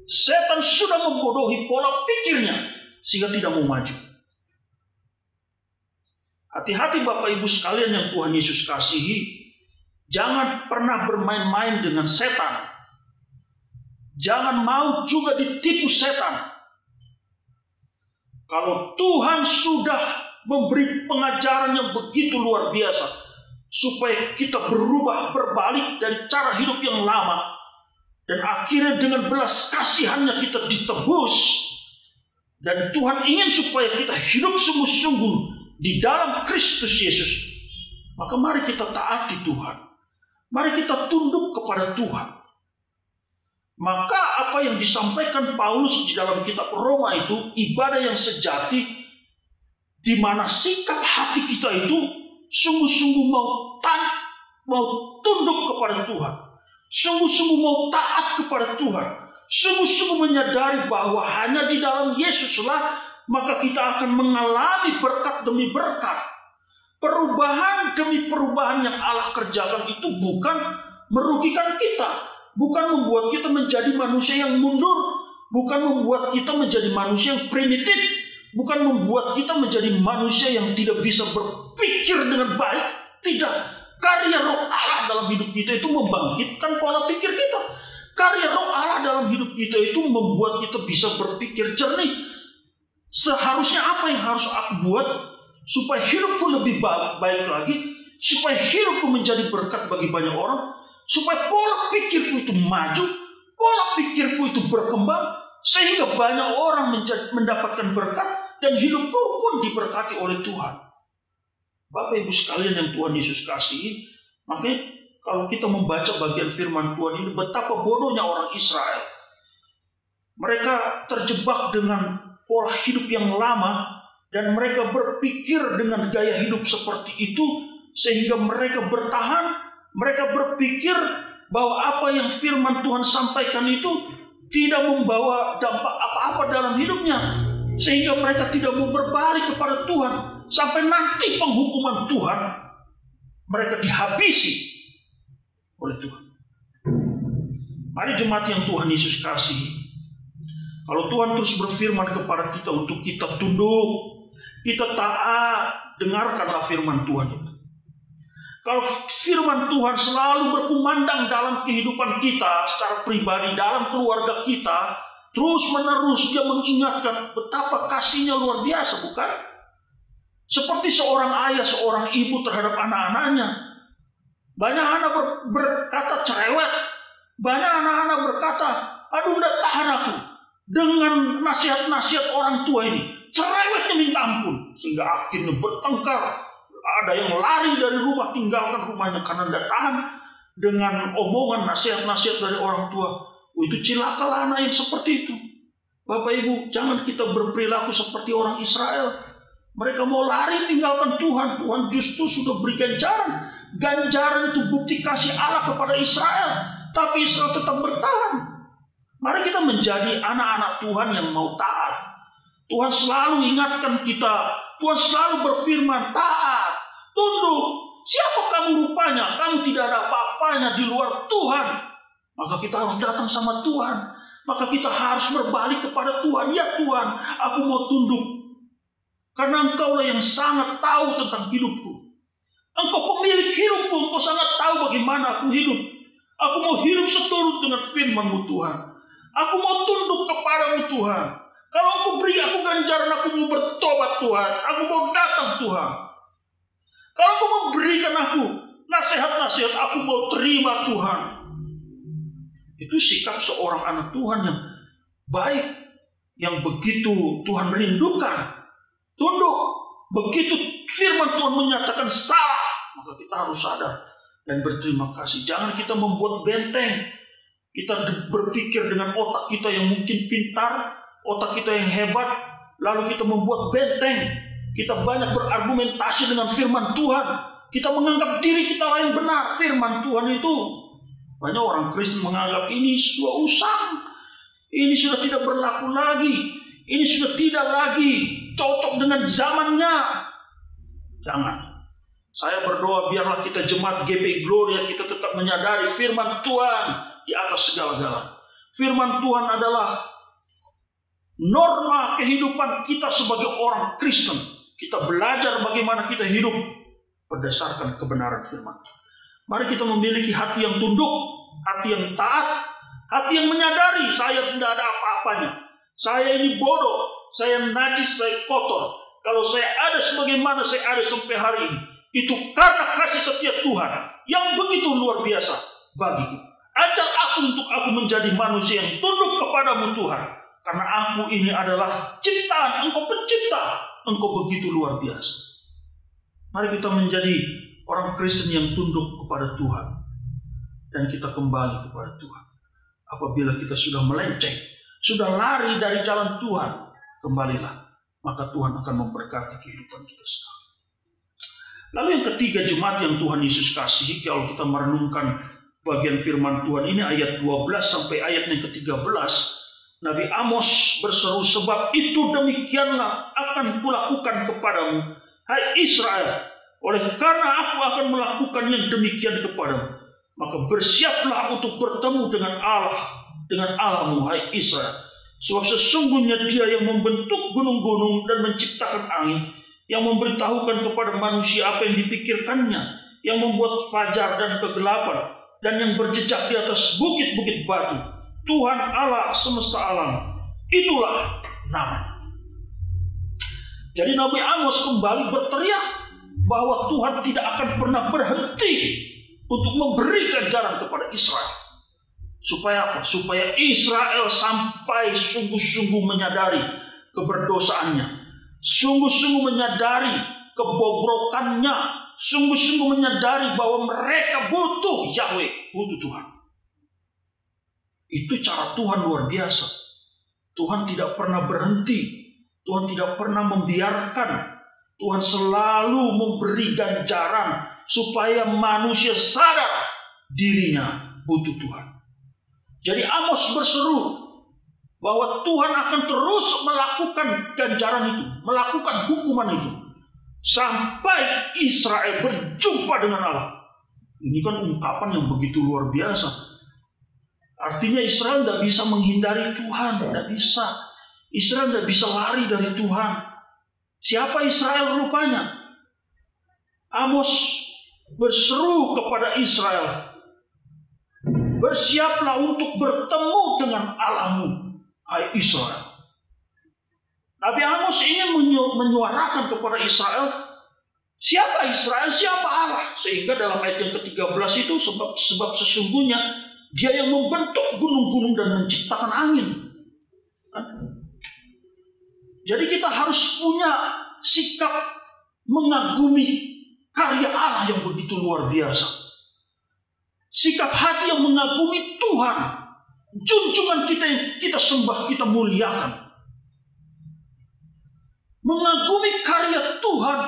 Setan sudah membodohi pola pikirnya sehingga tidak mau maju. Hati-hati Bapak Ibu sekalian yang Tuhan Yesus kasihi. Jangan pernah bermain-main dengan setan. Jangan mau juga ditipu setan. Kalau Tuhan sudah memberi pengajaran yang begitu luar biasa supaya kita berubah, berbalik dari cara hidup yang lama, dan akhirnya dengan belas kasihannya kita ditebus, dan Tuhan ingin supaya kita hidup sungguh-sungguh di dalam Kristus Yesus. Maka mari kita taati Tuhan, mari kita tunduk kepada Tuhan. Maka apa yang disampaikan Paulus di dalam kitab Roma itu ibadah yang sejati, di mana sikap hati kita itu sungguh-sungguh mau tunduk kepada Tuhan, sungguh-sungguh mau taat kepada Tuhan, sungguh-sungguh menyadari bahwa hanya di dalam Yesuslah maka kita akan mengalami berkat demi berkat. Perubahan demi perubahan yang Allah kerjakan itu bukan merugikan kita, bukan membuat kita menjadi manusia yang mundur, bukan membuat kita menjadi manusia yang primitif, bukan membuat kita menjadi manusia yang tidak bisa berpikir dengan baik. Tidak. Karya Roh Allah dalam hidup kita itu membangkitkan pola pikir kita. Karya Roh Allah dalam hidup kita itu membuat kita bisa berpikir jernih. Seharusnya apa yang harus aku buat supaya hidupku lebih baik lagi, supaya hidupku menjadi berkat bagi banyak orang, supaya pola pikirku itu maju, pola pikirku itu berkembang, sehingga banyak orang mendapatkan berkat dan hidupku pun diberkati oleh Tuhan. Bapak Ibu sekalian yang Tuhan Yesus kasihi, makanya kalau kita membaca bagian firman Tuhan ini, betapa bodohnya orang Israel. Mereka terjebak dengan pola hidup yang lama dan mereka berpikir dengan gaya hidup seperti itu sehingga mereka bertahan. Mereka berpikir bahwa apa yang firman Tuhan sampaikan itu tidak membawa dampak apa-apa dalam hidupnya, sehingga mereka tidak mau berbalik kepada Tuhan. Sampai nanti penghukuman Tuhan, mereka dihabisi oleh Tuhan. Mari jemaat yang Tuhan Yesus kasihi, kalau Tuhan terus berfirman kepada kita untuk kita tunduk, kita taat, dengarkanlah firman Tuhan itu. Kalau firman Tuhan selalu berkumandang dalam kehidupan kita secara pribadi, dalam keluarga kita, terus menerus dia mengingatkan betapa kasihnya luar biasa, bukan? Seperti seorang ayah, seorang ibu terhadap anak-anaknya. Banyak anak berkata cerewet, banyak anak-anak berkata, aduh udah tahan aku dengan nasihat-nasihat orang tua ini. Cerewetnya minta ampun, sehingga akhirnya bertengkar. Ada yang lari dari rumah, tinggalkan rumahnya karena tidak tahan dengan omongan nasihat-nasihat dari orang tua. Itu cilakalah anak yang seperti itu. Bapak Ibu, jangan kita berperilaku seperti orang Israel. Mereka mau lari tinggalkan Tuhan. Tuhan justru sudah berikan jalan. ganjaran itu bukti kasih Allah kepada Israel. Tapi Israel tetap bertahan. Mari kita menjadi anak-anak Tuhan yang mau taat. Tuhan selalu ingatkan kita. Tuhan selalu berfirman, taat, tunduk. Siapa kamu rupanya? Kamu tidak ada apa-apanya di luar Tuhan. Maka kita harus datang sama Tuhan. Maka kita harus berbalik kepada Tuhan. Ya Tuhan, aku mau tunduk. Karena Engkaulah yang sangat tahu tentang hidupku. Engkau pemilik hidupku. Engkau sangat tahu bagaimana aku hidup. Aku mau hidup seturut dengan firman-Mu Tuhan. Aku mau tunduk kepadamu Tuhan. Kalau Engkau beri aku ganjaran, aku mau bertobat Tuhan. Aku mau datang Tuhan. Kalau Engkau memberikan aku nasihat-nasihat, aku mau terima Tuhan. Itu sikap seorang anak Tuhan yang baik. Yang begitu Tuhan rindukan. Tunduk. Begitu firman Tuhan menyatakan salah, maka kita harus sadar dan berterima kasih. Jangan kita membuat benteng. Kita berpikir dengan otak kita yang mungkin pintar, otak kita yang hebat, lalu kita membuat benteng. Kita banyak berargumentasi dengan firman Tuhan. Kita menganggap diri kita yang benar. Firman Tuhan itu, banyak orang Kristen menganggap ini sudah usang. Ini sudah tidak berlaku lagi. Ini sudah tidak lagi cocok dengan zamannya. Jangan. Saya berdoa biarlah kita jemaat GP Gloria, kita tetap menyadari firman Tuhan di atas segala-galanya. Firman Tuhan adalah norma kehidupan kita sebagai orang Kristen. Kita belajar bagaimana kita hidup berdasarkan kebenaran firman. Mari kita memiliki hati yang tunduk, hati yang taat, hati yang menyadari saya tidak ada apa-apanya. Saya ini bodoh, saya najis, saya kotor. Kalau saya ada sebagaimana saya ada sampai hari ini, itu karena kasih setia Tuhan yang begitu luar biasa bagiku. Ajar aku untuk aku menjadi manusia yang tunduk kepadamu Tuhan. Karena aku ini adalah ciptaan, Engkau pencipta. Engkau begitu luar biasa. Mari kita menjadi orang Kristen yang tunduk kepada Tuhan. Dan kita kembali kepada Tuhan. Apabila kita sudah melenceng, sudah lari dari jalan Tuhan, kembalilah. Maka Tuhan akan memberkati kehidupan kita sekali. Lalu yang ketiga, jemaat yang Tuhan Yesus kasihi, kalau kita merenungkan bagian firman Tuhan ini ayat 12 sampai ayat yang ke-13, Nabi Amos berseru, sebab itu demikianlah akan kulakukan kepadamu, hai Israel, oleh karena aku akan melakukan yang demikian kepadamu, maka bersiaplah untuk bertemu dengan Allahmu, hai Israel, sebab sesungguhnya Dia yang membentuk gunung-gunung dan menciptakan angin, yang memberitahukan kepada manusia apa yang dipikirkannya, yang membuat fajar dan kegelapan, dan yang berjejak di atas bukit-bukit batu. Tuhan Allah semesta alam, itulah namanya. Jadi Nabi Amos kembali berteriak bahwa Tuhan tidak akan pernah berhenti untuk memberi ganjaran kepada Israel. Supaya apa? Supaya Israel sampai sungguh-sungguh menyadari keberdosaannya, sungguh-sungguh menyadari kebobrokannya, sungguh-sungguh menyadari bahwa mereka butuh Yahweh, butuh Tuhan. Itu cara Tuhan luar biasa. Tuhan tidak pernah berhenti. Tuhan tidak pernah membiarkan. Tuhan selalu memberi ganjaran supaya manusia sadar dirinya butuh Tuhan. Jadi Amos berseru bahwa Tuhan akan terus melakukan ganjaran itu, melakukan hukuman itu, sampai Israel berjumpa dengan Allah. Ini kan ungkapan yang begitu luar biasa. Artinya Israel tidak bisa menghindari Tuhan, tidak bisa. Israel tidak bisa lari dari Tuhan. Siapa Israel rupanya? Amos berseru kepada Israel, bersiaplah untuk bertemu dengan Allahmu, hai Israel. Nabi Amos ingin menyuarakan kepada Israel, siapa Israel, siapa Allah. Sehingga dalam ayat yang ke-13 itu, sebab sesungguhnya Dia yang membentuk gunung-gunung dan menciptakan angin. Jadi kita harus punya sikap mengagumi karya Allah yang begitu luar biasa. Sikap hati yang mengagumi Tuhan. Junjungan kita yang kita sembah, kita muliakan. Mengagumi karya Tuhan.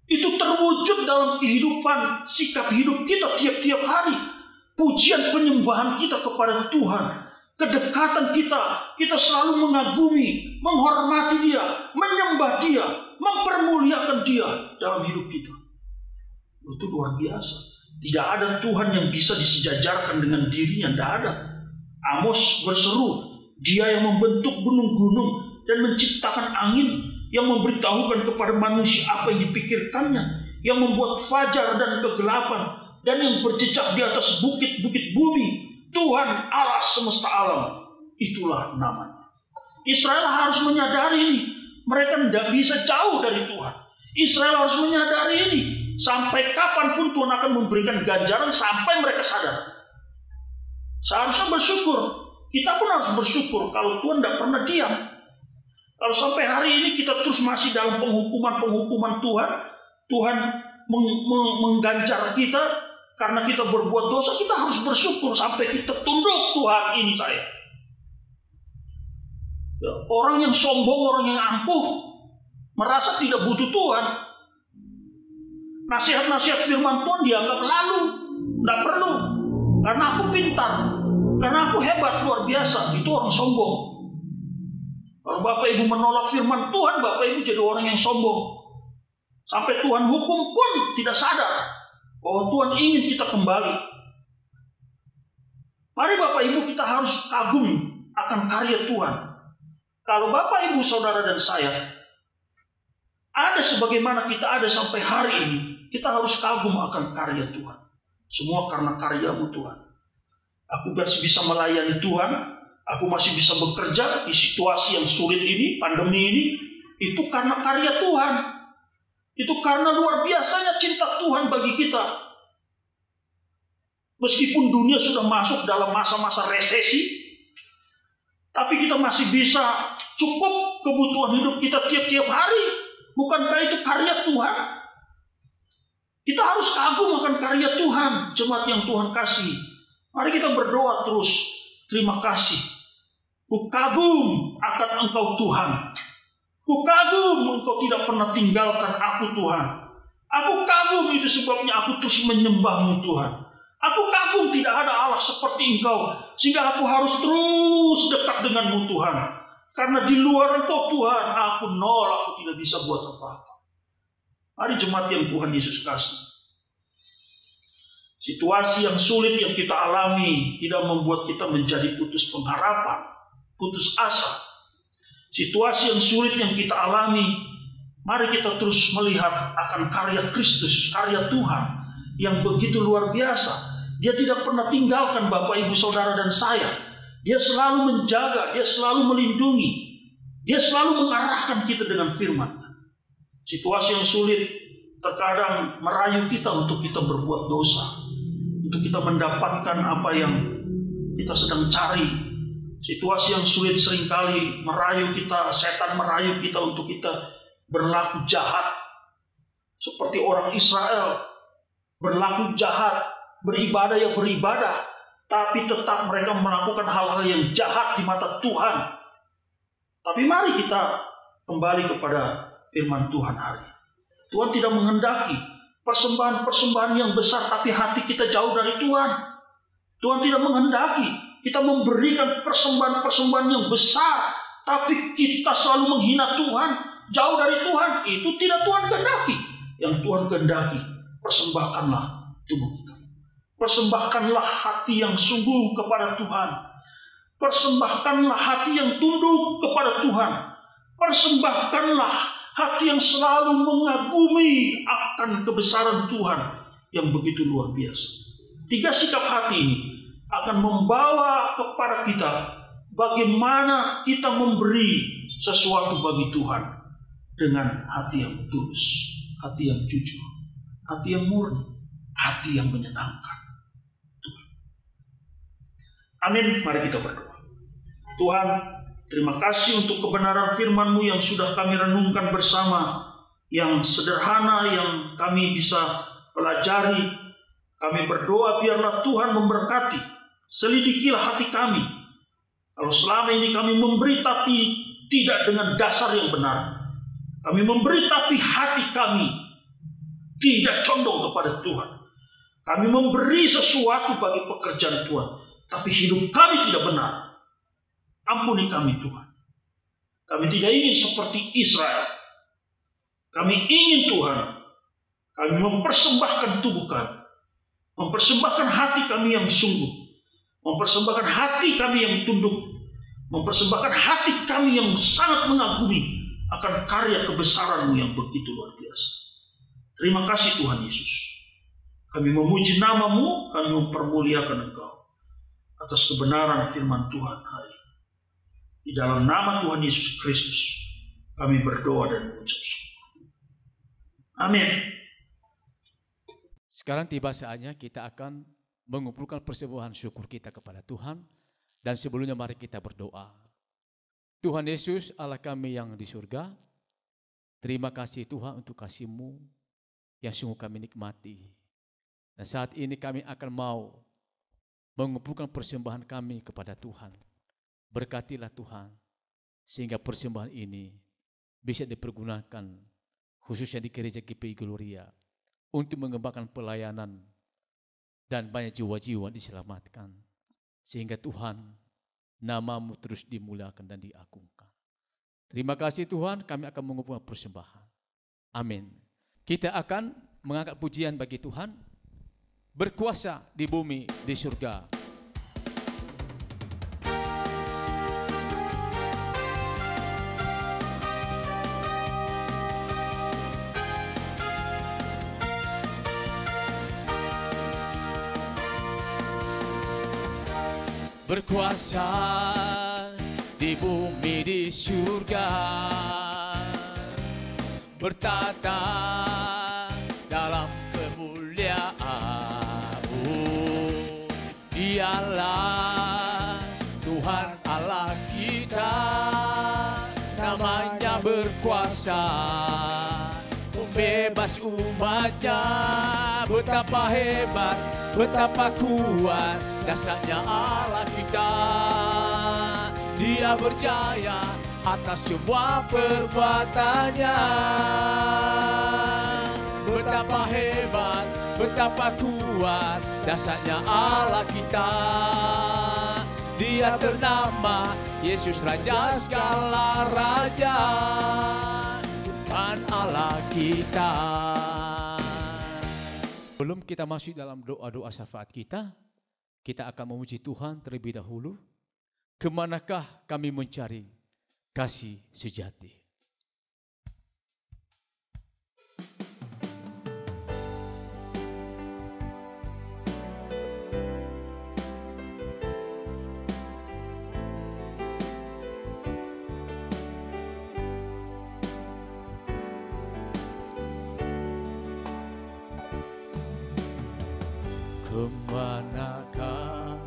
Itu terwujud dalam kehidupan, sikap hidup kita tiap-tiap hari. Pujian penyembahan kita kepada Tuhan. Kedekatan kita selalu mengagumi, menghormati Dia, menyembah Dia, mempermuliakan Dia dalam hidup kita. Itu luar biasa. Tidak ada Tuhan yang bisa disejajarkan dengan dirinya, tidak ada. Amos berseru, Dia yang membentuk gunung-gunung dan menciptakan angin, yang memberitahukan kepada manusia apa yang dipikirkannya, yang membuat fajar dan kegelapan, dan yang berjejak di atas bukit-bukit bumi. Tuhan Allah semesta alam, itulah namanya. Israel harus menyadari ini. Mereka tidak bisa jauh dari Tuhan. Israel harus menyadari ini. Sampai kapanpun Tuhan akan memberikan ganjaran sampai mereka sadar. Seharusnya bersyukur. Kita pun harus bersyukur kalau Tuhan tidak pernah diam. Kalau sampai hari ini kita terus masih dalam penghukuman Tuhan, Tuhan mengganjar kita karena kita berbuat dosa, kita harus bersyukur sampai kita tunduk. Tuhan, ini saya. Orang yang sombong, orang yang angkuh, merasa tidak butuh Tuhan. Nasihat-nasihat firman Tuhan dianggap lalu, tidak perlu. Karena aku pintar, karena aku hebat, luar biasa. Itu orang sombong. Kalau Bapak Ibu menolak firman Tuhan, Bapak Ibu jadi orang yang sombong. Sampai Tuhan hukum pun tidak sadar bahwa Tuhan ingin kita kembali. Mari Bapak Ibu, kita harus kagum akan karya Tuhan. Kalau Bapak Ibu, Saudara dan saya ada sebagaimana kita ada sampai hari ini, kita harus kagum akan karya Tuhan. Semua karena karya-Mu Tuhan. Aku masih bisa melayani Tuhan, aku masih bisa bekerja di situasi yang sulit ini, pandemi ini, itu karena karya Tuhan. Itu karena luar biasanya cinta Tuhan bagi kita. Meskipun dunia sudah masuk dalam masa-masa resesi, tapi kita masih bisa cukup kebutuhan hidup kita tiap-tiap hari. Bukankah itu karya Tuhan? Kita harus kagum akan karya Tuhan, jemaat yang Tuhan kasih. Mari kita berdoa terus. Terima kasih. Ku kagum akan Engkau Tuhan. Ku kagum Engkau tidak pernah tinggalkan aku Tuhan. Aku kagum, itu sebabnya aku terus menyembah-Mu Tuhan. Aku kagum tidak ada Allah seperti Engkau, sehingga aku harus terus dekat dengan-Mu Tuhan. Karena di luar Engkau Tuhan, aku nol, aku tidak bisa buat apa-apa. Mari jemaat yang Tuhan Yesus kasih. Situasi yang sulit yang kita alami tidak membuat kita menjadi putus pengharapan, putus asa. Situasi yang sulit yang kita alami, mari kita terus melihat akan karya Kristus, karya Tuhan yang begitu luar biasa. Dia tidak pernah tinggalkan Bapak, Ibu, Saudara, dan saya. Dia selalu menjaga, dia selalu melindungi, dia selalu mengarahkan kita dengan firman. Situasi yang sulit terkadang merayu kita untuk kita berbuat dosa, untuk kita mendapatkan apa yang kita sedang cari. Situasi yang sulit seringkali merayu kita, setan merayu kita untuk kita berlaku jahat. Seperti orang Israel, berlaku jahat, beribadah ya beribadah, tapi tetap mereka melakukan hal-hal yang jahat di mata Tuhan. Tapi mari kita kembali kepada firman Tuhan hari ini. Tuhan tidak menghendaki persembahan-persembahan yang besar, tapi hati kita jauh dari Tuhan. Tuhan tidak menghendaki kita memberikan persembahan-persembahan yang besar, tapi kita selalu menghina Tuhan, jauh dari Tuhan. Itu tidak Tuhan kehendaki. Yang Tuhan kehendaki, persembahkanlah tubuh kita. Persembahkanlah hati yang sungguh kepada Tuhan. Persembahkanlah hati yang tunduk kepada Tuhan. Persembahkanlah hati yang selalu mengagumi akan kebesaran Tuhan yang begitu luar biasa. 3 sikap hati ini akan membawa kepada kita bagaimana kita memberi sesuatu bagi Tuhan dengan hati yang tulus, hati yang jujur, hati yang murni, hati yang menyenangkan Tuhan. Amin. Mari kita berdoa. Tuhan, terima kasih untuk kebenaran firman-Mu yang sudah kami renungkan bersama, yang sederhana, yang kami bisa pelajari. Kami berdoa biarlah Tuhan memberkati, selidikilah hati kami. Kalau selama ini kami memberi tapi tidak dengan dasar yang benar, kami memberi tapi hati kami tidak condong kepada Tuhan. Kami memberi sesuatu bagi pekerjaan Tuhan, tapi hidup kami tidak benar. Ampuni kami Tuhan. Kami tidak ingin seperti Israel. Kami ingin Tuhan, kami mempersembahkan tubuh kami, mempersembahkan hati kami yang sungguh, mempersembahkan hati kami yang tunduk, mempersembahkan hati kami yang sangat mengagumi akan karya kebesaran-Mu yang begitu luar biasa. Terima kasih Tuhan Yesus. Kami memuji nama-Mu, kami mempermuliakan Engkau atas kebenaran firman Tuhan hari ini. Di dalam nama Tuhan Yesus Kristus, kami berdoa dan mengucap syukur. Amin. Sekarang tiba saatnya kita akan mengumpulkan persembahan syukur kita kepada Tuhan. Dan sebelumnya mari kita berdoa. Tuhan Yesus, Allah kami yang di surga, terima kasih Tuhan untuk kasih-Mu yang sungguh kami nikmati. Dan saat ini kami akan mau mengumpulkan persembahan kami kepada Tuhan. Berkatilah Tuhan, sehingga persembahan ini bisa dipergunakan, khususnya di gereja GPI Gloria, untuk mengembangkan pelayanan dan banyak jiwa-jiwa diselamatkan. Sehingga Tuhan, nama-Mu terus dimuliakan dan diagungkan. Terima kasih Tuhan, kami akan mengumpulkan persembahan. Amin. Kita akan mengangkat pujian bagi Tuhan, berkuasa di bumi, di surga. Berkuasa di bumi di surga, bertata dalam kemuliaan-Mu. Dialah Tuhan Allah kita, namanya berkuasa, membebas umat-Nya. Betapa hebat, betapa kuat dasarnya Allah kita. Dia berjaya atas semua perbuatannya. Betapa hebat, betapa kuat dasarnya Allah kita. Dia ternama Yesus Raja segala raja, Tuhan Allah kita. Sebelum kita masuk dalam doa-doa syafaat kita akan memuji Tuhan terlebih dahulu. Kemanakah kami mencari kasih sejati? Kemanakah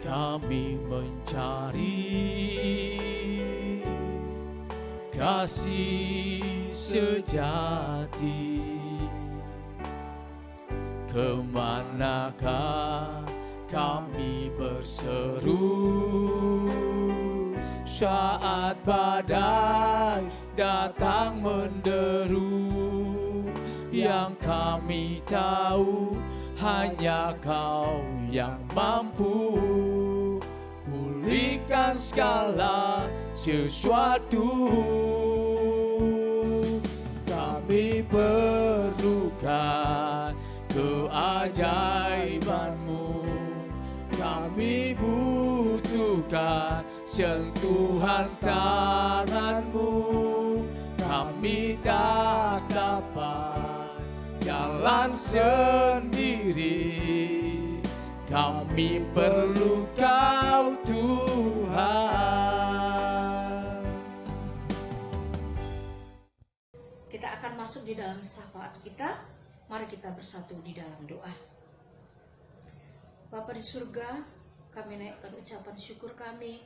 kami mencari kasih sejati? Kemanakah kami berseru saat badai datang menderu? Yang kami tahu hanya Kau yang mampu pulihkan segala sesuatu. Kami perlukan keajaiban-Mu, kami butuhkan sentuhan tangan-Mu. Kami tak dapat jalan sendiri, kami perlu Kau Tuhan. Kita akan masuk di dalam syafaat kita. Mari kita bersatu di dalam doa. Bapa di surga, kami naikkan ucapan syukur kami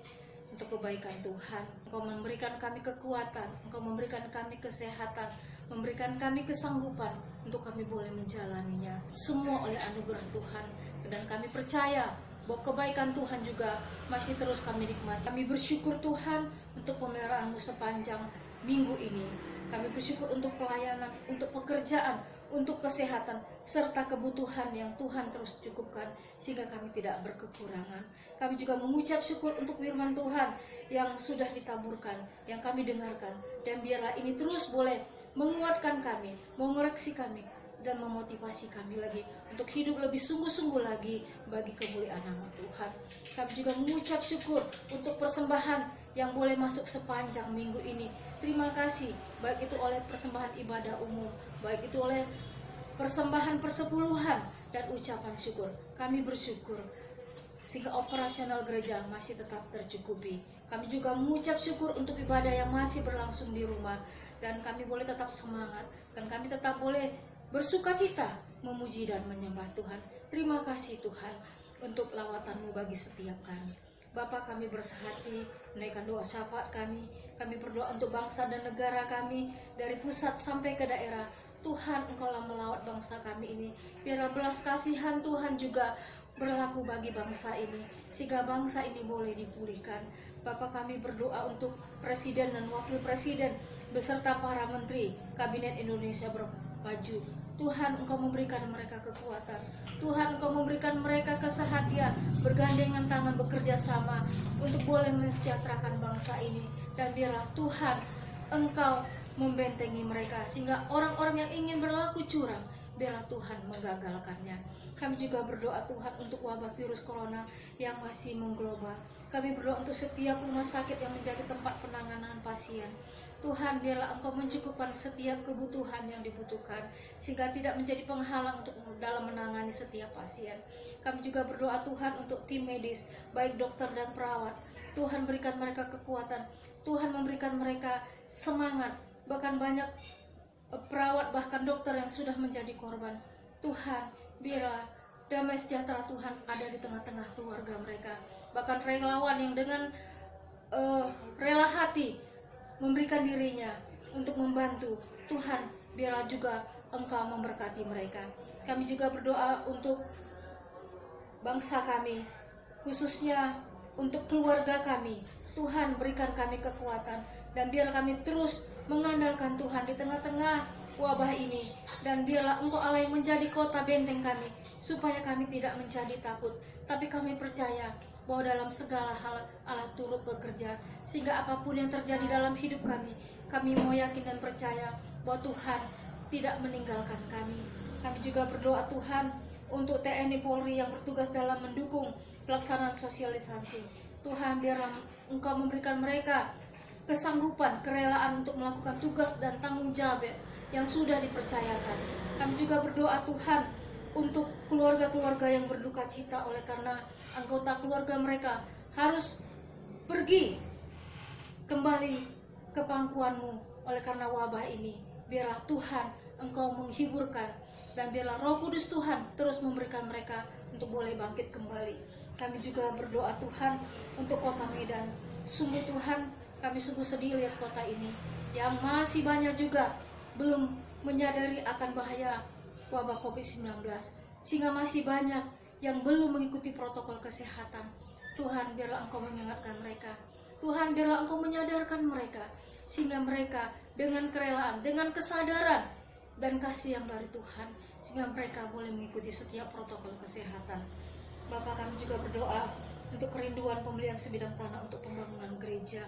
untuk kebaikan Tuhan. Engkau memberikan kami kekuatan, Engkau memberikan kami kesehatan, memberikan kami kesanggupan untuk kami boleh menjalaninya. Semua oleh anugerah Tuhan. Dan kami percaya bahwa kebaikan Tuhan juga masih terus kami nikmati. Kami bersyukur Tuhan untuk pemeliharaan-Mu sepanjang minggu ini. Kami bersyukur untuk pelayanan, untuk pekerjaan, untuk kesehatan, serta kebutuhan yang Tuhan terus cukupkan, sehingga kami tidak berkekurangan. Kami juga mengucap syukur untuk firman Tuhan yang sudah ditaburkan, yang kami dengarkan. Dan biarlah ini terus boleh menguatkan kami, mengoreksi kami, dan memotivasi kami lagi untuk hidup lebih sungguh-sungguh lagi bagi kemuliaan nama Tuhan. Kami juga mengucap syukur untuk persembahan yang boleh masuk sepanjang minggu ini. Terima kasih, baik itu oleh persembahan ibadah umum, baik itu oleh persembahan persepuluhan dan ucapan syukur. Kami bersyukur sehingga operasional gereja masih tetap tercukupi. Kami juga mengucap syukur untuk ibadah yang masih berlangsung di rumah, dan kami boleh tetap semangat, dan kami tetap boleh bersukacita memuji dan menyembah Tuhan. Terima kasih Tuhan untuk lawatan-Mu bagi setiap kami. Bapa, kami bersehati menaikkan doa syafaat kami. Kami berdoa untuk bangsa dan negara kami dari pusat sampai ke daerah. Tuhan, Engkaulah melawat bangsa kami ini. Biarlah belas kasihan Tuhan juga berlaku bagi bangsa ini, sehingga bangsa ini boleh dipulihkan. Bapa, kami berdoa untuk Presiden dan Wakil Presiden beserta para Menteri Kabinet Indonesia Bermaju. Tuhan, Engkau memberikan mereka kekuatan. Tuhan, Engkau memberikan mereka kesehatian, bergandengan tangan, bekerja sama untuk boleh mensejahterakan bangsa ini. Dan biarlah Tuhan, Engkau membentengi mereka, sehingga orang-orang yang ingin berlaku curang, biarlah Tuhan menggagalkannya. Kami juga berdoa Tuhan untuk wabah virus corona yang masih mengglobal. Kami berdoa untuk setiap rumah sakit yang menjadi tempat penanganan pasien. Tuhan, biarlah Engkau mencukupkan setiap kebutuhan yang dibutuhkan, sehingga tidak menjadi penghalang untuk dalam menangani setiap pasien. Kami juga berdoa Tuhan untuk tim medis, baik dokter dan perawat. Tuhan, berikan mereka kekuatan. Tuhan, memberikan mereka semangat. Bahkan banyak perawat, bahkan dokter yang sudah menjadi korban. Tuhan, biarlah damai sejahtera Tuhan ada di tengah-tengah keluarga mereka. Bahkan relawan yang dengan rela hati memberikan dirinya untuk membantu. Tuhan, biarlah juga Engkau memberkati mereka. Kami juga berdoa untuk bangsa kami, khususnya untuk keluarga kami. Tuhan, berikan kami kekuatan, dan biarlah kami terus mengandalkan Tuhan di tengah-tengah wabah ini. Dan biarlah Engkau Allah yang menjadi kota benteng kami, supaya kami tidak menjadi takut, tapi kami percaya bahwa dalam segala hal Allah turut bekerja, sehingga apapun yang terjadi dalam hidup kami mau yakin dan percaya bahwa Tuhan tidak meninggalkan kami. Kami juga berdoa Tuhan untuk TNI Polri yang bertugas dalam mendukung pelaksanaan social distancing. Tuhan, biarlah Engkau memberikan mereka kesanggupan, kerelaan untuk melakukan tugas dan tanggung jawab yang sudah dipercayakan. Kami juga berdoa Tuhan untuk keluarga-keluarga yang berduka cita oleh karena anggota keluarga mereka harus pergi kembali ke pangkuan-Mu oleh karena wabah ini. Biarlah Tuhan Engkau menghiburkan, dan biarlah Roh Kudus Tuhan terus memberikan mereka untuk boleh bangkit kembali. Kami juga berdoa Tuhan untuk kota Medan. Sungguh Tuhan, kami sungguh sedih lihat kota ini yang masih banyak juga belum menyadari akan bahaya wabah COVID-19, sehingga masih banyak yang belum mengikuti protokol kesehatan. Tuhan, biarlah Engkau mengingatkan mereka. Tuhan, biarlah Engkau menyadarkan mereka, sehingga mereka dengan kerelaan, dengan kesadaran dan kasih yang dari Tuhan, sehingga mereka boleh mengikuti setiap protokol kesehatan. Bapak, kami juga berdoa untuk kerinduan pembelian sebidang tanah untuk pembangunan gereja.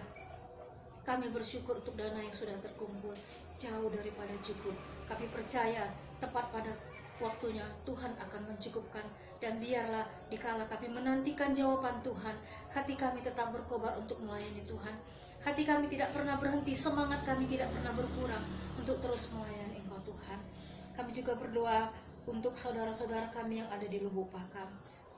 Kami bersyukur untuk dana yang sudah terkumpul jauh daripada cukup. Kami percaya tepat pada waktunya Tuhan akan mencukupkan, dan biarlah dikala kami menantikan jawaban Tuhan, hati kami tetap berkobar untuk melayani Tuhan. Hati kami tidak pernah berhenti, semangat kami tidak pernah berkurang untuk terus melayani Engkau Tuhan. Kami juga berdoa untuk saudara-saudara kami yang ada di Lubuk Pakam.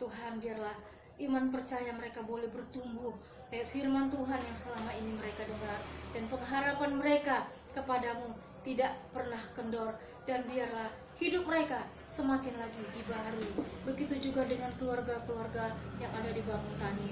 Tuhan, biarlah iman percaya mereka boleh bertumbuh lewat firman Tuhan yang selama ini mereka dengar, dan pengharapan mereka kepadamu tidak pernah kendor, dan biarlah hidup mereka semakin lagi dibaharui. Begitu juga dengan keluarga-keluarga yang ada di Bangun Tani.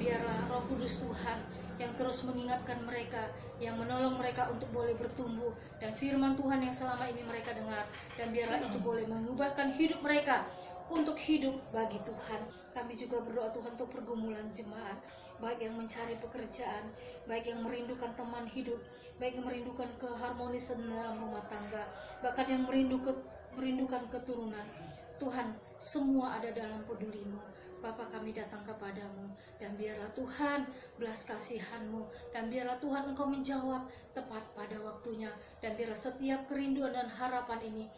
Biarlah Roh Kudus Tuhan yang terus mengingatkan mereka, yang menolong mereka untuk boleh bertumbuh, dan firman Tuhan yang selama ini mereka dengar, dan biarlah itu boleh mengubahkan hidup mereka untuk hidup bagi Tuhan. Kami juga berdoa Tuhan untuk pergumulan jemaat baik yang mencari pekerjaan, baik yang merindukan teman hidup, baik yang merindukan keharmonisan dalam rumah tangga, bahkan yang merindukan keturunan. Tuhan, semua ada dalam peduli-Mu. Bapa, kami datang kepadamu, dan biarlah Tuhan belas kasihan-Mu, dan biarlah Tuhan Engkau menjawab tepat pada waktunya, dan biarlah setiap kerinduan dan harapan ini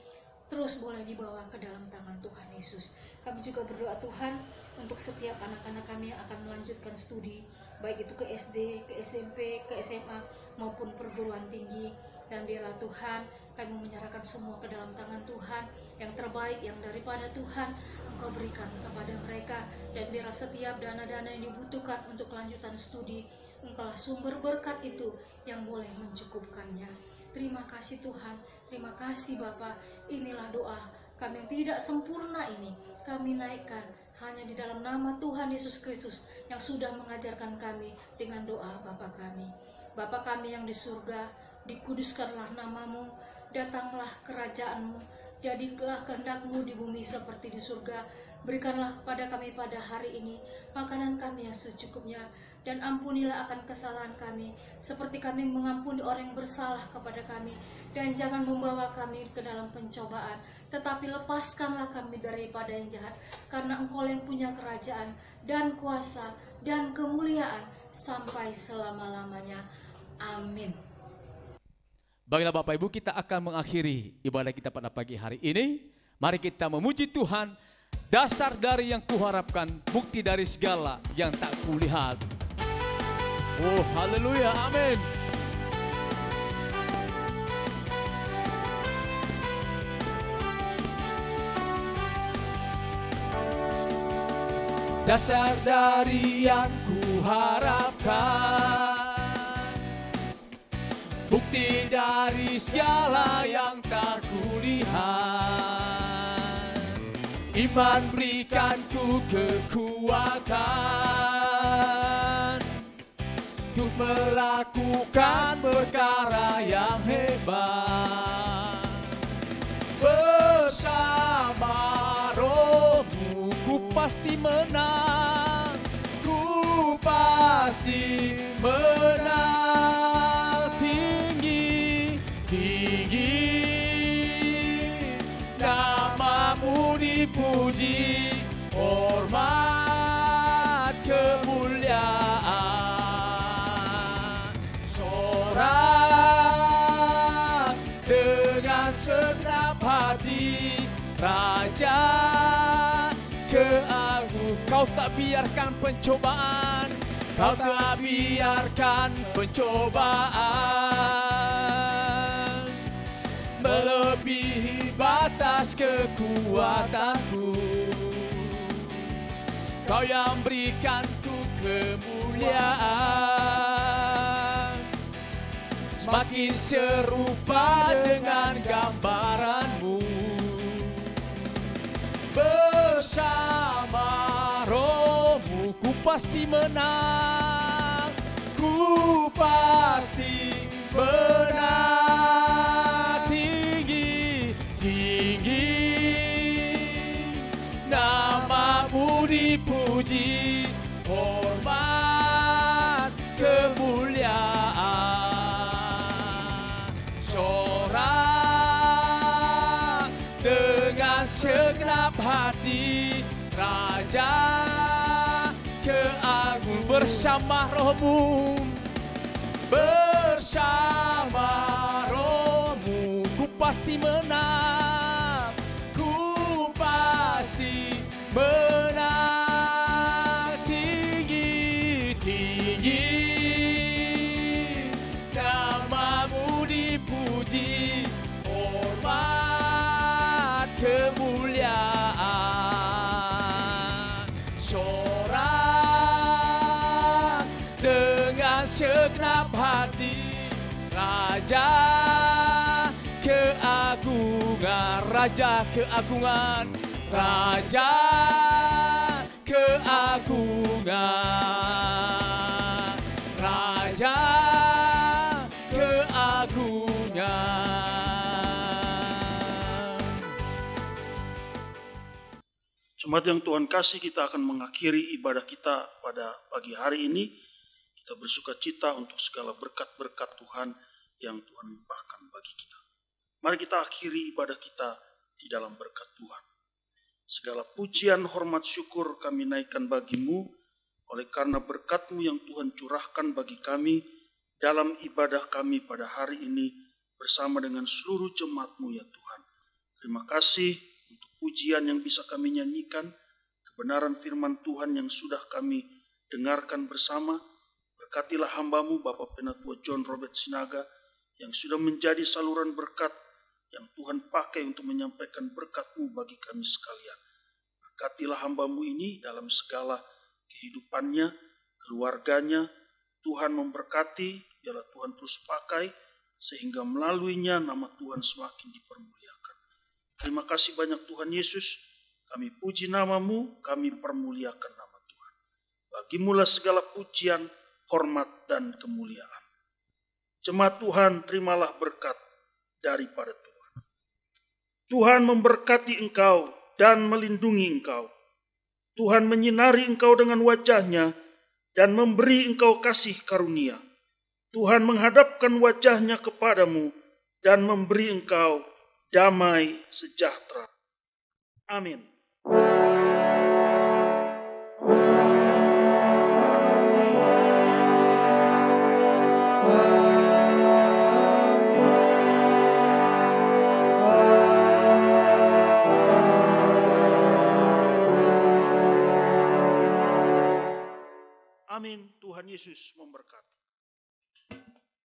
terus boleh dibawa ke dalam tangan Tuhan Yesus. Kami juga berdoa Tuhan untuk setiap anak-anak kami yang akan melanjutkan studi, baik itu ke SD, ke SMP, ke SMA, maupun perguruan tinggi. Dan biarlah Tuhan, kami menyerahkan semua ke dalam tangan Tuhan. Yang terbaik, yang daripada Tuhan, Engkau berikan kepada mereka. Dan biarlah setiap dana-dana yang dibutuhkan untuk kelanjutan studi, Engkaulah sumber berkat itu yang boleh mencukupkannya. Terima kasih Tuhan, terima kasih Bapa. Inilah doa kami yang tidak sempurna ini, kami naikkan hanya di dalam nama Tuhan Yesus Kristus yang sudah mengajarkan kami dengan doa Bapa kami. Bapa kami yang di surga, dikuduskanlah namamu, datanglah kerajaan-Mu, jadilah kehendak-Mu di bumi seperti di surga. Berikanlah kepada kami pada hari ini makanan kami yang secukupnya, dan ampunilah akan kesalahan kami, seperti kami mengampuni orang yang bersalah kepada kami. Dan jangan membawa kami ke dalam pencobaan, tetapi lepaskanlah kami daripada yang jahat, karena Engkau yang punya kerajaan, dan kuasa, dan kemuliaan, sampai selama-lamanya. Amin. Baiklah Bapak Ibu, kita akan mengakhiri ibadah kita pada pagi hari ini. Mari kita memuji Tuhan. Dasar dari yang kuharapkan, bukti dari segala yang tak kulihat. Oh, haleluya, amin. Dasar dari yang kuharapkan, bukti dari segala yang tak kulihat. Iman berikanku kekuatan untuk melakukan perkara yang hebat. Bersama Roh-Mu ku pasti menang, ku pasti menang. Tinggi, tinggi namamu dipuji, hormat kemuliaan. Sorak dengan segenap hati, Raja keagung. Kau tak biarkan pencobaan, Kau tak biarkan pencobaan melebihi batas kekuatanku. Kau yang berikanku kemuliaan, semakin serupa dengan gambaran-Mu. Bersama Roh-Mu ku pasti menang, ku pasti menang. Namamu dipuji, hormat kemuliaan. Sorak dengan segenap hati, Raja keagung. Bersama Roh-Mu, bersama Roh-Mu ku pasti menang, ku pasti menang. Tinggi, tinggi namamu dipuji, hormat kemuliaan. Sorak dengan segenap hati, Raja keagungan, Raja keagungan, Raja keagungan, Raja keagungan. Jemaat yang Tuhan kasih, kita akan mengakhiri ibadah kita pada pagi hari ini. Kita bersuka cita untuk segala berkat-berkat Tuhan yang Tuhan limpahkan bagi kita. Mari kita akhiri ibadah kita di dalam berkat Tuhan. Segala pujian, hormat, syukur kami naikkan bagimu, oleh karena berkat-Mu yang Tuhan curahkan bagi kami dalam ibadah kami pada hari ini bersama dengan seluruh jemaat-Mu ya Tuhan. Terima kasih untuk pujian yang bisa kami nyanyikan, kebenaran firman Tuhan yang sudah kami dengarkan bersama. Berkatilah hamba-Mu Bapak Penatua John Robert Sinaga yang sudah menjadi saluran berkat yang Tuhan pakai untuk menyampaikan berkat-Mu bagi kami sekalian. Berkatilah hamba-Mu ini dalam segala kehidupannya, keluarganya. Tuhan memberkati, biarlah Tuhan terus pakai, sehingga melaluinya nama Tuhan semakin dipermuliakan. Terima kasih banyak Tuhan Yesus, kami puji nama-Mu, kami permuliakan nama Tuhan. Bagimulah segala pujian, hormat, dan kemuliaan. Jemaat Tuhan, terimalah berkat daripada Tuhan. Tuhan memberkati engkau dan melindungi engkau. Tuhan menyinari engkau dengan wajah-Nya dan memberi engkau kasih karunia. Tuhan menghadapkan wajah-Nya kepadamu dan memberi engkau damai sejahtera. Amin. Amin. Tuhan Yesus memberkati.